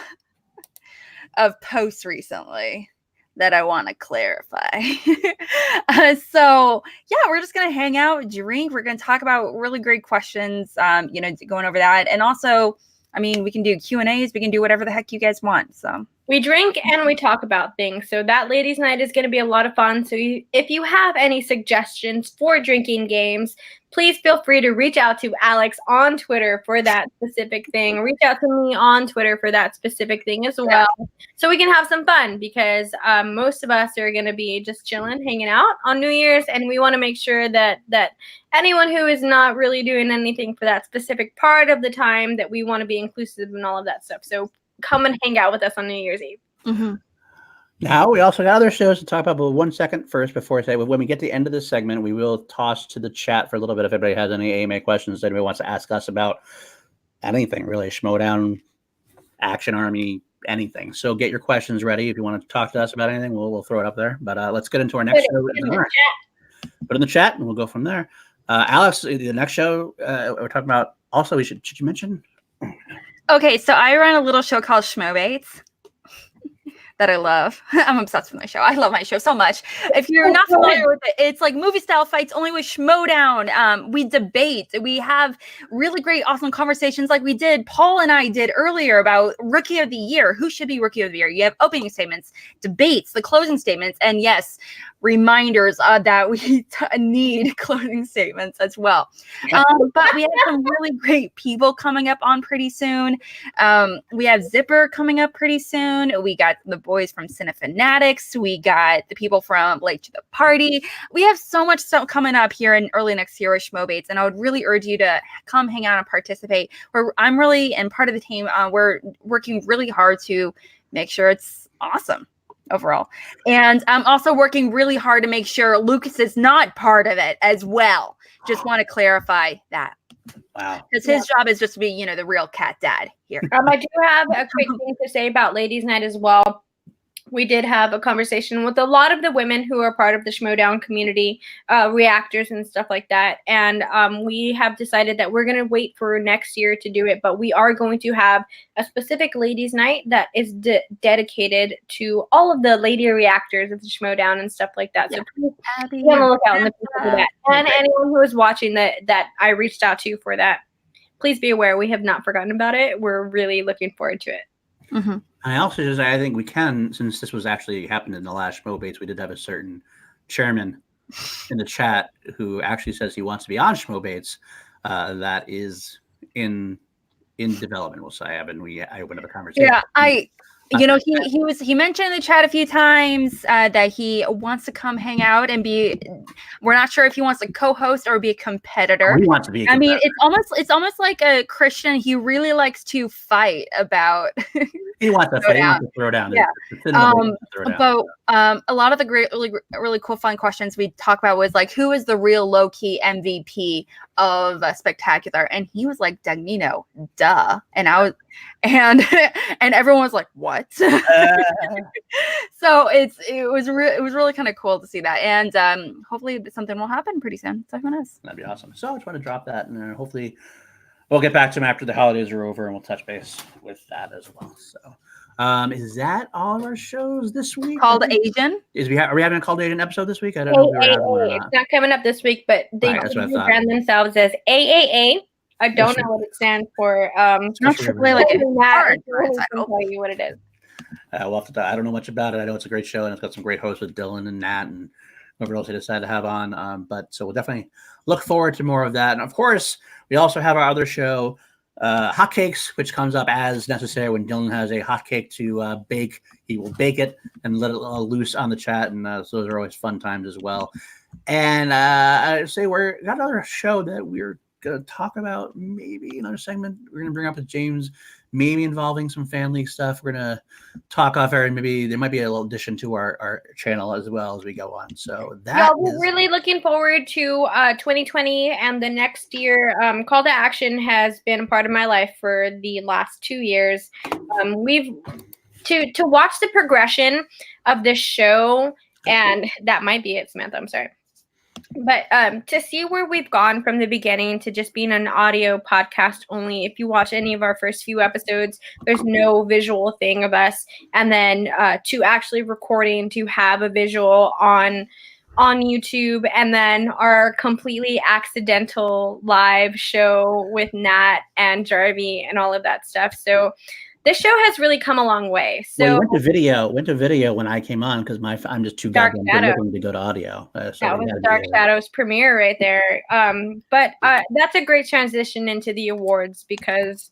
of posts recently that I want to clarify. So yeah, we're just gonna hang out, drink. We're gonna talk about really great questions. You know, going over that, and also, I mean, we can do Q&As. We can do whatever the heck you guys want. So we drink and we talk about things. So that ladies' night is going to be a lot of fun. So if you have any suggestions for drinking games, please feel free to reach out to Alex on Twitter for that specific thing. Reach out to me on Twitter for that specific thing as well. So we can have some fun because most of us are going to be just chilling, hanging out on New Year's. And we want to make sure that anyone who is not really doing anything for that specific part of the time, that we want to be inclusive and all of that stuff. So come and hang out with us on New Year's Eve. Mm-hmm. Now, we also got other shows to talk about, but 1 second first before I say, when we get to the end of this segment, we will toss to the chat for a little bit if anybody has any AMA questions, anybody wants to ask us about anything, really, Schmodown, Action Army, anything. So get your questions ready. If you want to talk to us about anything, we'll throw it up there. But let's get into our next show. Put it in the chat, and we'll go from there. Alex, the next show we're talking about, also, should you mention? Okay, so I run a little show called Schmobates that I love. I'm obsessed with my show. I love my show so much. If you're not familiar with it, it's like movie style fights only with Schmodown. We debate. We have really great, awesome conversations like we did. Paul and I did earlier about Rookie of the Year. Who should be Rookie of the Year? You have opening statements, debates, the closing statements, and yes, reminders that we need closing statements as well. But we have some really great people coming up on pretty soon. We have Zipper coming up pretty soon. We got the boys from Cinefanatics. We got the people from Late to the Party. We have so much stuff coming up here in early next year with Schmobates, and I would really urge you to come hang out and participate. I'm really, and part of the team, we're working really hard to make sure it's awesome overall. And I'm also working really hard to make sure Lucas is not part of it as well. Just want to clarify that. Wow. Because his job is just to be, the real cat dad here. I do have a quick thing to say about Ladies' Night as well. We did have a conversation with a lot of the women who are part of the Schmodown community, reactors and stuff like that. And we have decided that we're going to wait for next year to do it. But we are going to have a specific Ladies' Night that is dedicated to all of the lady reactors of the Schmodown and stuff like that. So please be on the lookout in the future for that. And anyone who is watching that I reached out to for that, please be aware we have not forgotten about it. We're really looking forward to it. Mm-hmm. I also just, I think we can, since this was actually happened in the last Schmobates, we did have a certain chairman in the chat who actually says he wants to be on Schmobates. That is in development, we'll say. I opened up a conversation. Yeah, he mentioned in the chat a few times that he wants to come hang out and be. We're not sure if he wants to co-host or be a competitor. He wants to be a competitor. I mean, it's almost like a Christian. He really likes to fight about. He wants to fight. He wants to throw down. Yeah. But a lot of the great, really, really cool, fun questions we talk about was like, who is the real low-key MVP of Spectacular? And he was like, Danielle, duh. And I was, and everyone was like, what? So it was really kind of cool to see that, and hopefully something will happen pretty soon. So who knows? That'd be awesome. So I just want to drop that, and then hopefully we'll get back to him after the holidays are over, and we'll touch base with that as well. So, is that all of our shows this week? Called Asian? Are we having a Called Asian episode this week? I don't know. It's not coming up this week, but they brand themselves as AAA. I don't know what it stands for. Not AAA, like I'll tell you what it is. We'll have to I don't know much about it. I know it's a great show, and it's got some great hosts with Dylan and Nat and whoever else they decided to have on. But so we'll definitely look forward to more of that. And of course, we also have our other show, Hotcakes, which comes up as necessary when Dylan has a hotcake to bake. He will bake it and let it loose on the chat, and so those are always fun times as well. And I'd say we're got another show that we're going to talk about, maybe another segment we're going to bring up with James, maybe involving some family stuff. We're going to talk off air, and maybe there might be a little addition to our channel as well as we go on. So we're really looking forward to 2020 and the next year. Call to Action has been a part of my life for the last 2 years. We've to watch the progression of this show, and that might be it, Samantha. I'm sorry. But to see where we've gone from the beginning to just being an audio podcast only. If you watch any of our first few episodes, there's no visual thing of us. And then to actually recording, to have a visual on YouTube, and then our completely accidental live show with Nat and Jarvie and all of that stuff. So this show has really come a long way. So you went to video when I came on because I'm just too goddamn good looking to go to audio. So that was Dark Shadow's premiere right there. But that's a great transition into the awards, because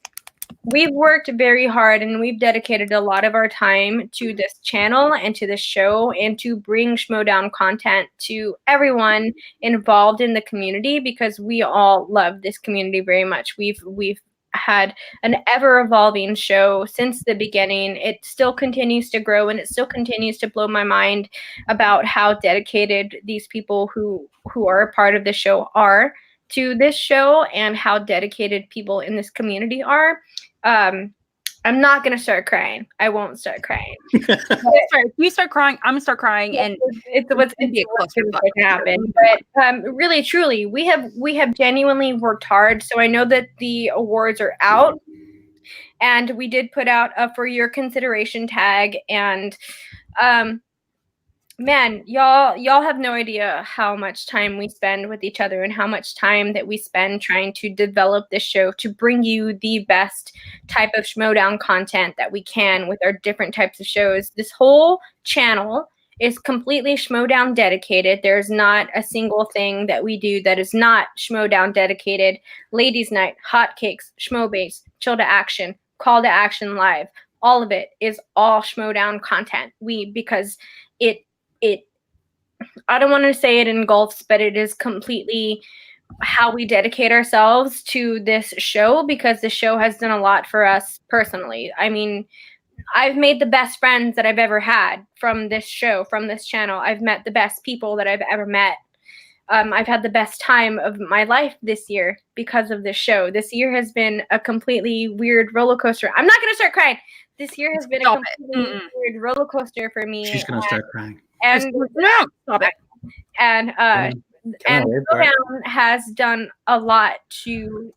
we've worked very hard and we've dedicated a lot of our time to this channel and to this show, and to bring Schmodown content to everyone involved in the community, because we all love this community very much. We've had an ever-evolving show since the beginning. It still continues to grow, and it still continues to blow my mind about how dedicated these people who are a part of the show are to this show, and how dedicated people in this community are. I'm not gonna start crying. I won't start crying. If you start crying, I'm gonna start crying, and it's what's going to happen. But really, truly, we have genuinely worked hard. So I know that the awards are out, and we did put out a for your consideration tag, and man, y'all have no idea how much time we spend with each other, and how much time that we spend trying to develop this show to bring you the best type of Schmodown content that we can with our different types of shows. This whole channel is completely Schmodown dedicated. There's not a single thing that we do that is not Schmodown dedicated. Ladies' Night, Hotcakes, Schmobase, Chill to Action, Call to Action Live, all of it is all Schmodown content. Because I don't want to say it engulfs, but it is completely how we dedicate ourselves to this show, because the show has done a lot for us personally. I mean, I've made the best friends that I've ever had from this show, from this channel. I've met the best people that I've ever met. I've had the best time of my life this year because of this show. This year has been a completely weird roller coaster. I'm not going to start crying. This year has been a completely weird roller coaster for me. She's going to start crying. And no, stop it. And Showdown has done a lot to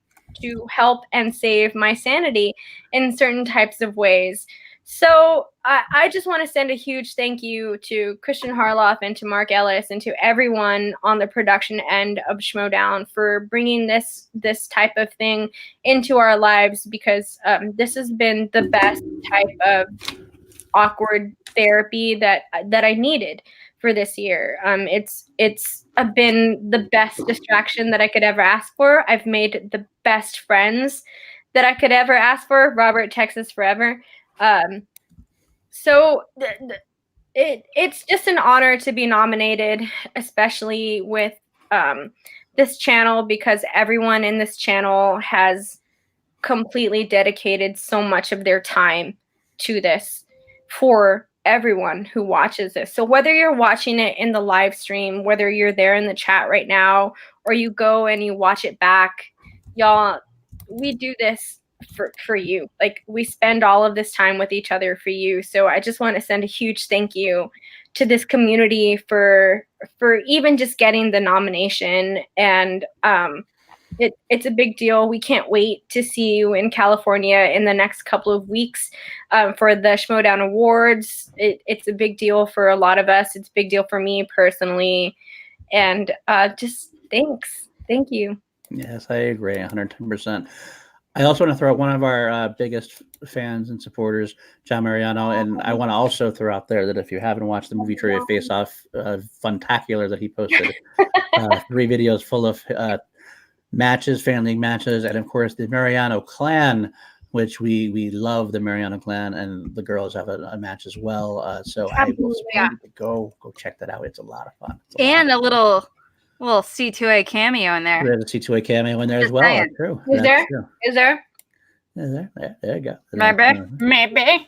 help and save my sanity in certain types of ways. So I just want to send a huge thank you to Christian Harloff and to Mark Ellis and to everyone on the production end of Schmodown for bringing this type of thing into our lives, because this has been the best type of awkward therapy that I needed for this year. It's been the best distraction that I could ever ask for. I've made the best friends that I could ever ask for. Robert, Texas forever. So it's just an honor to be nominated, especially with this channel, because everyone in this channel has completely dedicated so much of their time to this for everyone who watches this. So whether you're watching it in the live stream, whether you're there in the chat right now, or you go and you watch it back, y'all, we do this for you. Like, we spend all of this time with each other for you. So I just want to send a huge thank you to this community for even just getting the nomination. And it's a big deal. We can't wait to see you in California in the next couple of weeks for the Schmodown Awards. It's a big deal for a lot of us. It's a big deal for me personally. And just thanks. Thank you. Yes, I agree 110%. I also want to throw out one of our biggest fans and supporters, John Mariano, and I want to also throw out there that if you haven't watched the movie trivia face-off funtacular that he posted, 3 videos full of matches, family matches, and of course the Mariano clan, which we love the Mariano clan, and the girls have a match as well. So I will support you to go check that out. It's a lot of fun. And a little C2A cameo in there. There's a C2A cameo in there as well. True. Is there? Is there? There you go. Maybe.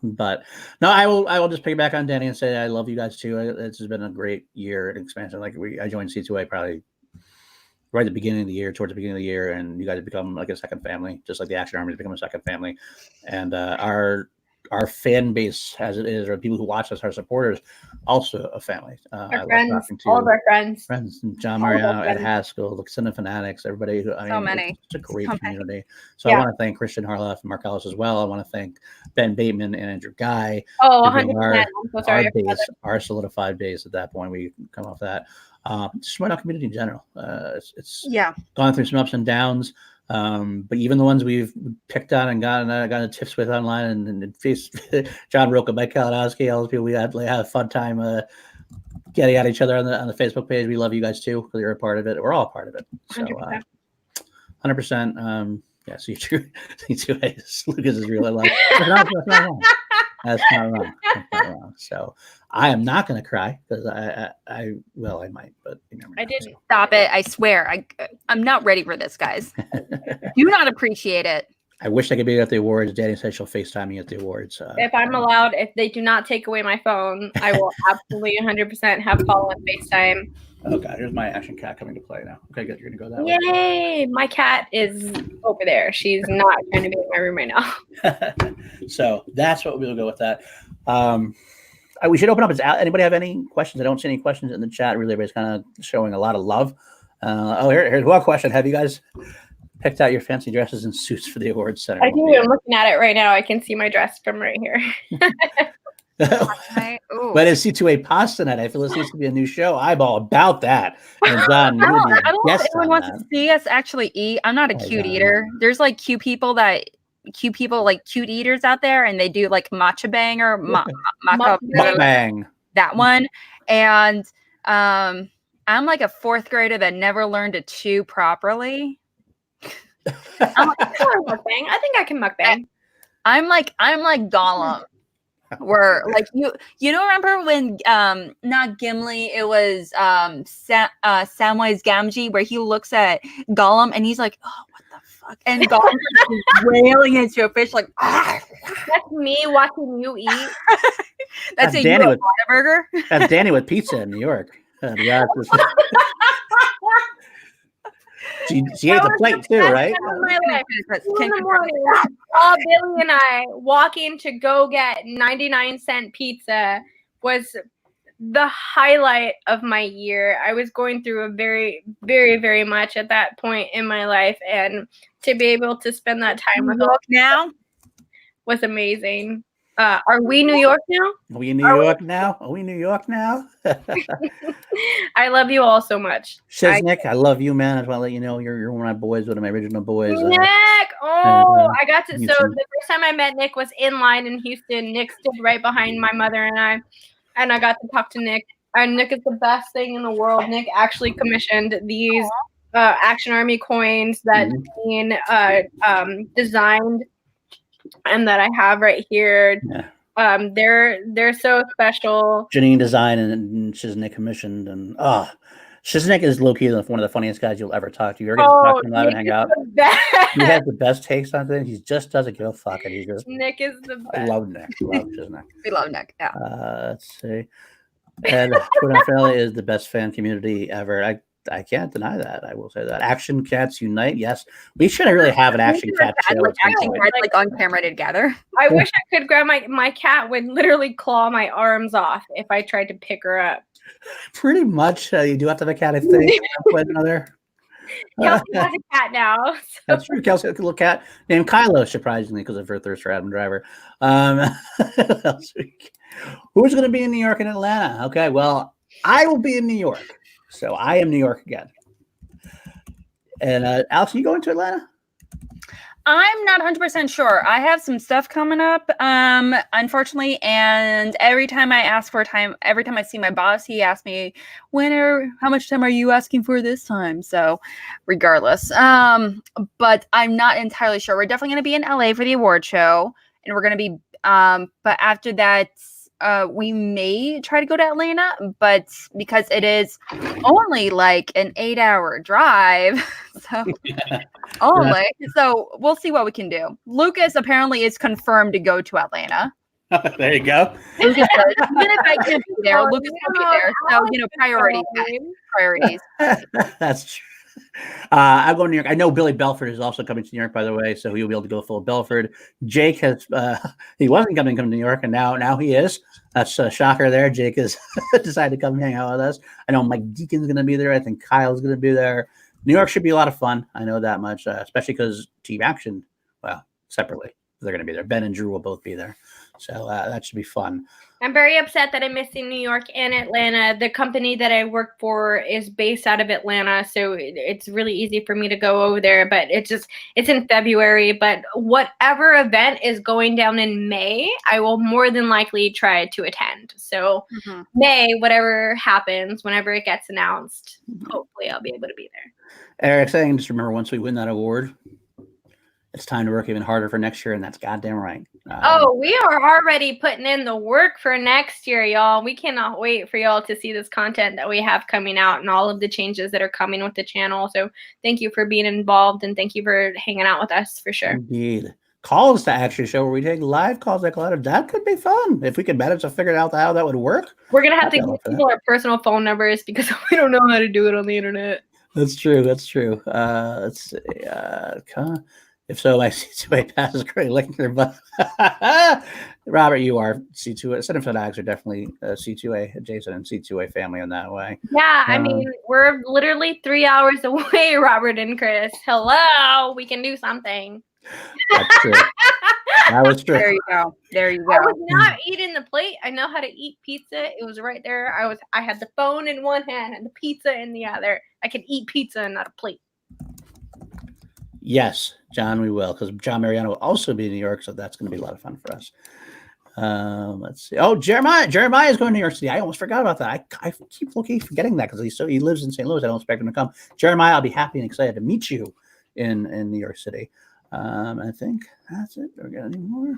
But no, I will just piggyback on Danie and say I love you guys too. This has been a great year and expansion. Like I joined C2A probably right at the beginning of the year, towards the beginning of the year, and you guys have become like a second family, just like the Action Army has become a second family. And our fan base, as it is, or people who watch us, our supporters, also a family. Our friends, all of our friends, John Mariano, Ed Haskell, the Cinema Fanatics, everybody. Many. It's a great community. So I want to thank Christian Harloff and Mark Ellis as well. I want to thank Ben Bateman and Andrew Ghai. Oh, 100%. I'm so sorry. Our solidified base at that point. We come off that. Just went out community in general. It's gone through some ups and downs. But even the ones we've picked on and gotten tips with online and faced John Roca, Mike Kalinowski, all those people, we had a fun time getting at each other on the Facebook page. We love you guys too, because you're a part of it. We're all a part of it. So 100%. Yeah, so Lucas is really like, that's not wrong. So I am not going to cry because I might, but you never know. I didn't. Stop it. I swear. I'm not ready for this, guys. Do not appreciate it. I wish I could be at the awards. Danie said she'll FaceTime me at the awards. If I'm allowed, if they do not take away my phone, I will absolutely 100% have Paul on FaceTime. Oh God, here's my action cat coming to play now. Okay, good. You're gonna go that way. Yay! My cat is over there. She's not trying to be in my room right now. So that's what we'll go with that. We should open up. Anybody have any questions? I don't see any questions in the chat. Really, everybody's kind of showing a lot of love. Here's one question. Have you guys picked out your fancy dresses and suits for the awards center? I do. I'm looking at it right now. I can see my dress from right here. But it's C2A Pasta Night. I feel this needs to be a new show. I'm all about that. And John, I don't know if anyone wants to see us actually eat. I'm not a cute eater. There's like cute people like cute eaters out there, and they do like matcha bang or mukbang. That one. And I'm like a 4th grader that never learned to chew properly. I'm like, mukbang. I think I can mukbang. I'm like Gollum. Where like you remember when not Gimli, it was Samwise Gamgee, where he looks at Gollum and he's like, oh, what the fuck, and Gollum is wailing into a fish like, ah. That's me watching you eat. That's a Danie with burger. That's Danie with pizza in New York. The odds is- she ate the plate too, right? My life. 2 in the morning, all Billy and I walking to go get 99-cent pizza was the highlight of my year. I was going through a very, very, very much at that point in my life, and to be able to spend that time with all now was amazing. Are we New York now? Are we in New York now? Are we in New York now? I love you all so much. Shiznick, I love you, man. I just want to let you know you're one of my boys, one of my original boys. Nick! I got to. So the first time I met Nick was in line in Houston. Nick stood right behind my mother and I got to talk to Nick. And Nick is the best thing in the world. Nick actually commissioned these Action Army coins that Dean designed and that I have right here. Yeah. They're so special. Janine designed and Shiznick commissioned, and Shiznick is low-key one of the funniest guys you'll ever talk to. You're going to talk to him live and hang out. He has the best takes on things. He just doesn't give a fuck. And Nick is the best. I love Nick. Love Shiznick. We love Nick. Yeah. Let's see. And Twitter family is the best fan community ever. I can't deny that. I will say that. Action Cats Unite. Yes, we should really have an Action Cat show. Action Cats like on camera together. I wish I could grab my cat would literally claw my arms off if I tried to pick her up. Pretty much. You do have to have a cat, I think. Another. Kelsey has a cat now. So. That's true. Kelsey has a little cat named Kylo, surprisingly, because of her thirst for Adam Driver. Who's going to be in New York and Atlanta? Okay, well, I will be in New York. So I am New York again. And Alex, are you going to Atlanta? I'm not 100% sure. I have some stuff coming up, unfortunately, and every time I ask for time, every time I see my boss, he asks me, how much time are you asking for this time? So regardless, but I'm not entirely sure. We're definitely going to be in LA for the award show, and we're going to be, but after that, we may try to go to Atlanta, but because it is only like an 8-hour drive, so we'll see what we can do. Lucas apparently is confirmed to go to Atlanta. There you go. Lucas says, even if I can't be there, Lucas will be there. So priorities. That's true. I'm going to New York. I know Billy Belford is also coming to New York, by the way, so he'll be able to go full Belford. Jake has he wasn't coming to New York, and now he is. That's a shocker there. Jake has decided to come hang out with us. I know Mike Deacon's going to be there. I think Kyle's going to be there. New York should be a lot of fun. I know that much, especially because Team Action, well, separately, they're going to be there. Ben and Drew will both be there. So that should be fun. I'm very upset that I'm missing New York and Atlanta. The company that I work for is based out of Atlanta, so it's really easy for me to go over there, but it's in February. But whatever event is going down in May, I will more than likely try to attend. So May, whatever happens, whenever it gets announced, hopefully I'll be able to be there. Eric saying, just remember, once we win that award, it's time to work even harder for next year, and that's goddamn right. We are already putting in the work for next year, y'all. We cannot wait for y'all to see this content that we have coming out and all of the changes that are coming with the channel. So thank you for being involved, and thank you for hanging out with us for sure. Indeed. Calls to Action Show where we take live calls like that could be fun. If we could manage to figure out how that would work. We're going to have to give people our personal phone numbers because we don't know how to do it on the internet. That's true. Let's see. If so, my C2A pass is great. Licking their butt. Robert, you are C2A. Center Ags are definitely C2A adjacent and C2A family in that way. Yeah, I mean, we're literally 3 hours away, Robert and Chris. Hello, we can do something. That's true. That was true. There you go. I was not eating the plate. I know how to eat pizza. It was right there. I had the phone in one hand and the pizza in the other. I could eat pizza and not a plate. Yes, John, we will, because John Mariano will also be in New York, so that's going to be a lot of fun for us. Let's see. Oh, Jeremiah is going to New York City. I almost forgot about that. I keep forgetting that because he lives in St. Louis. I don't expect him to come. Jeremiah, I'll be happy and excited to meet you in New York City. I think that's it. Do we got any more?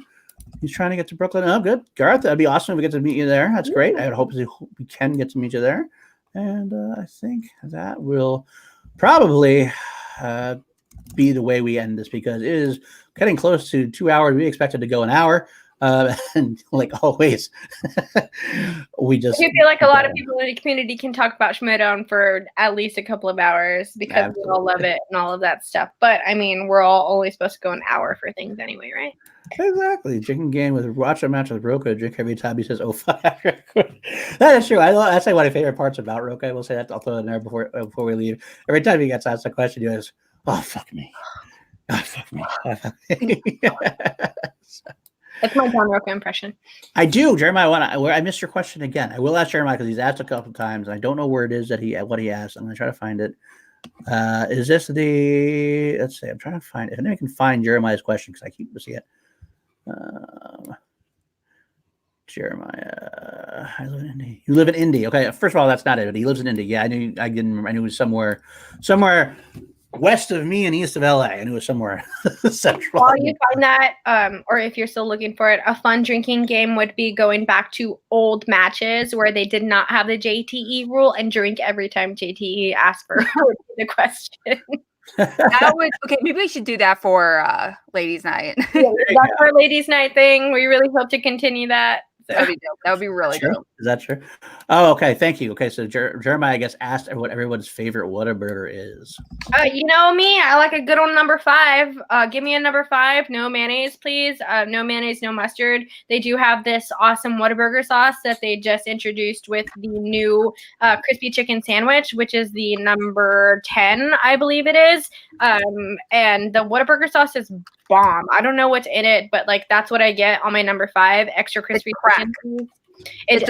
He's trying to get to Brooklyn. Oh, good. Garth, that'd be awesome if we get to meet you there. That's great. I hope we can get to meet you there. And I think that will probably be the way we end this because it is getting close to 2 hours. We expected to go an hour. And like always, we just. I feel like a lot of people in the community can talk about Schmoedown for at least a couple of hours because we all love it and all of that stuff. But I mean, we're all only supposed to go an hour for things anyway, right? Exactly. Drinking game with watch a match with Roka. Drink every time he says, "Oh fuck." That is true. That's like one of my favorite parts about Roka. I will say that. I'll throw it in there before we leave. Every time he gets asked a question, he goes, "Oh fuck me. Oh fuck me." Oh, fuck me. That's my John Roka impression. I do, Jeremiah. I missed your question again. I will ask Jeremiah because he's asked a couple of times. And I don't know where it is what he asked. I'm going to try to find it. Is this the? Let's see. I'm trying to find. If anyone can find Jeremiah's question because I keep missing it. Jeremiah, I live in Indy. You live in Indy. Okay. First of all, that's not it. But he lives in Indy. Yeah, I knew. I didn't remember. I knew it was somewhere west of me and east of LA. I knew it was somewhere central. While you find that, or if you're still looking for it, a fun drinking game would be going back to old matches where they did not have the JTE rule and drink every time JTE asked for the question. That would okay. Maybe we should do that for ladies' night. Yeah, that's our ladies' night thing. We really hope to continue that. That would be dope. That would be really true. dope. Is that true? Oh, okay. Thank you. Okay, so Jeremiah, I guess, asked what everyone's favorite Whataburger is. You know me. I like a good old number 5. Give me a number 5. No mayonnaise, please. No mayonnaise, no mustard. They do have this awesome Whataburger sauce that they just introduced with the new crispy chicken sandwich, which is the number 10, I believe it is. And the Whataburger sauce is bomb. I don't know what's in it, but like that's what I get on my number 5 extra crispy chicken. It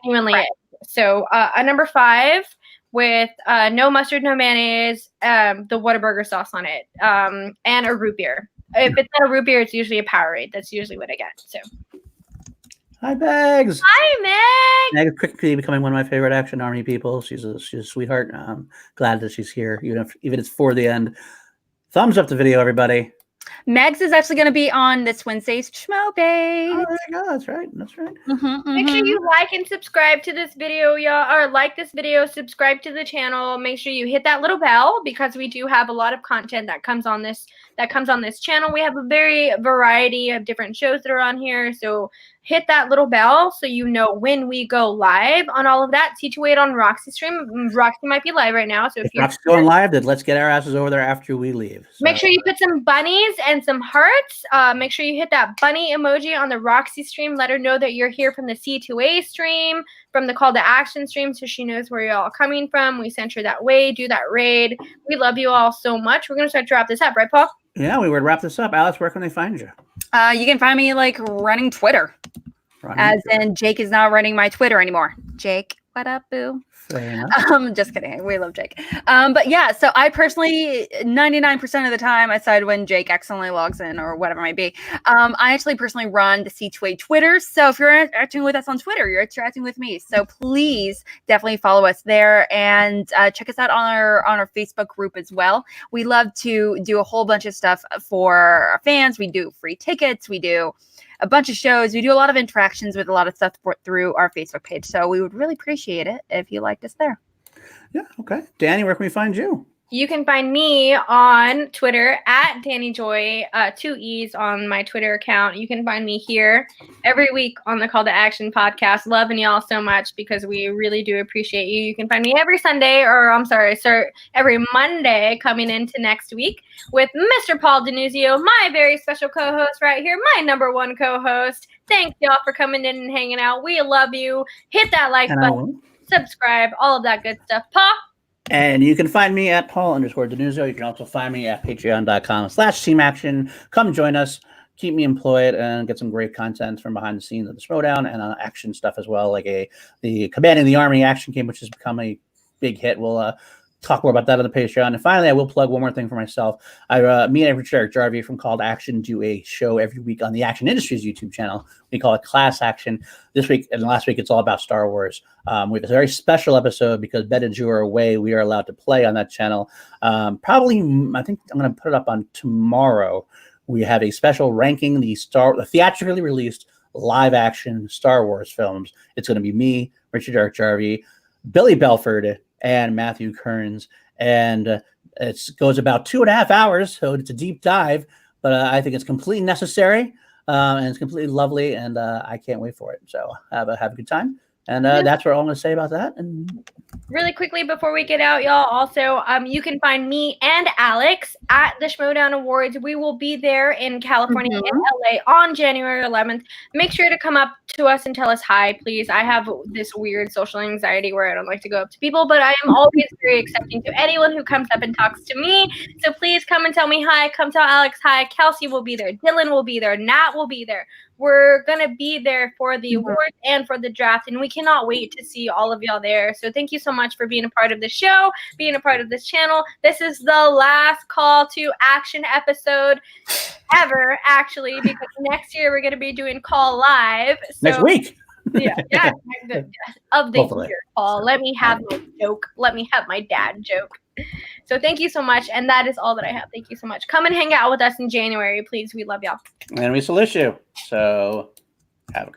genuinely is. So a number 5 with no mustard, no mayonnaise, the Whataburger sauce on it, and a root beer. If it's not a root beer, it's usually a Powerade. That's usually what I get. So. Hi, Bags. Hi, Meg. Meg quickly becoming one of my favorite Action Army people. She's a sweetheart. I'm glad that she's here, even if it's for the end. Thumbs up the video, everybody. Megs is actually going to be on this Wednesday's Schmo Bay. Oh, there you go. That's right. That's right. Make sure you like and subscribe to this video, y'all. Or like this video, subscribe to the channel. Make sure you hit that little bell because we do have a lot of content that comes on this channel. We have a very variety of different shows that are on here. So hit that little bell so you know when we go live on all of that. Situate on Roxy stream. Roxy might be live right now. So if you're going live, then let's get our asses over there after we leave. So. Make sure you put some bunnies and some hearts. Make sure you hit that bunny emoji on the Roxy stream. Let her know that you're here from the C2A stream, from the call to action stream, so she knows where you're all coming from. We sent her that way. Do that raid. We love you all so much. We're going to start to wrap this up, right, Paul? Yeah, we would wrap this up. Alex, where can they find you? You can find me like running Twitter. In Jake is not running my Twitter anymore. Jake, what up, boo? Just kidding. We love Jake. But yeah, so I personally, 99% of the time, aside when Jake accidentally logs in or whatever it might be, I actually personally run the C2A Twitter. So if you're interacting with us on Twitter, you're interacting with me. So please definitely follow us there and check us out on our Facebook group as well. We love to do a whole bunch of stuff for our fans. We do free tickets. We do a bunch of shows. We do a lot of interactions with a lot of stuff through our Facebook page. So we would really appreciate it if you liked us there. Yeah. Okay. Danie, where can we find you? You can find me on Twitter at Danie Joy, 2 E's on my Twitter account. You can find me here every week on the Call to Action podcast. Loving y'all so much because we really do appreciate you. You can find me every Monday coming into next week with Mr. Paul DiNuzzo, my very special co-host right here, my number 1 co-host. Thanks y'all for coming in and hanging out. We love you. Hit that like button, subscribe, all of that good stuff. Paul? And you can find me at Paul_DiNuzzo. You can also find me at patreon.com/Team Action. Come join us, keep me employed, and get some great content from behind the scenes of the Schmoedown and action stuff as well, like the Commanding the Army action game, which has become a big hit. We'll talk more about that on the Patreon. And finally, I will plug one more thing for myself. Me and Richard Jarvie from Call to Action do a show every week on the Action Industries YouTube channel. We call it Class Action. This week and last week, it's all about Star Wars. We have a very special episode because Ben and Drew are away. We are allowed to play on that channel. Probably, I think I'm going to put it up on tomorrow. We have a special ranking the theatrically released live action Star Wars films. It's going to be me, Richard Jarvie, Billy Belford, and Matthew Kearns, and it goes about 2.5 hours, so it's a deep dive, but I think it's completely necessary. and it's completely lovely, and I can't wait for it. So have a good time. And that's what I'm going to say about that. And really quickly before we get out, y'all, also, you can find me and Alex at the Schmodown Awards. We will be there in California, in LA on January 11th. Make sure to come up to us and tell us hi, please. I have this weird social anxiety where I don't like to go up to people, but I am always very accepting to anyone who comes up and talks to me. So please come and tell me hi. Come tell Alex hi. Kelsey will be there. Dylan will be there. Nat will be there. We're going to be there for the awards and for the draft, and we cannot wait to see all of y'all there. So thank you so much for being a part of the show, being a part of this channel. This is the last call to action episode ever, actually, because next year we're going to be doing call live. So, next week. Yeah, of the year, Paul. Let me have my joke. Let me have my dad joke. So thank you so much, and that is all that I have. Thank you so much. Come and hang out with us in January, please. We love y'all. And we salute you. So have a great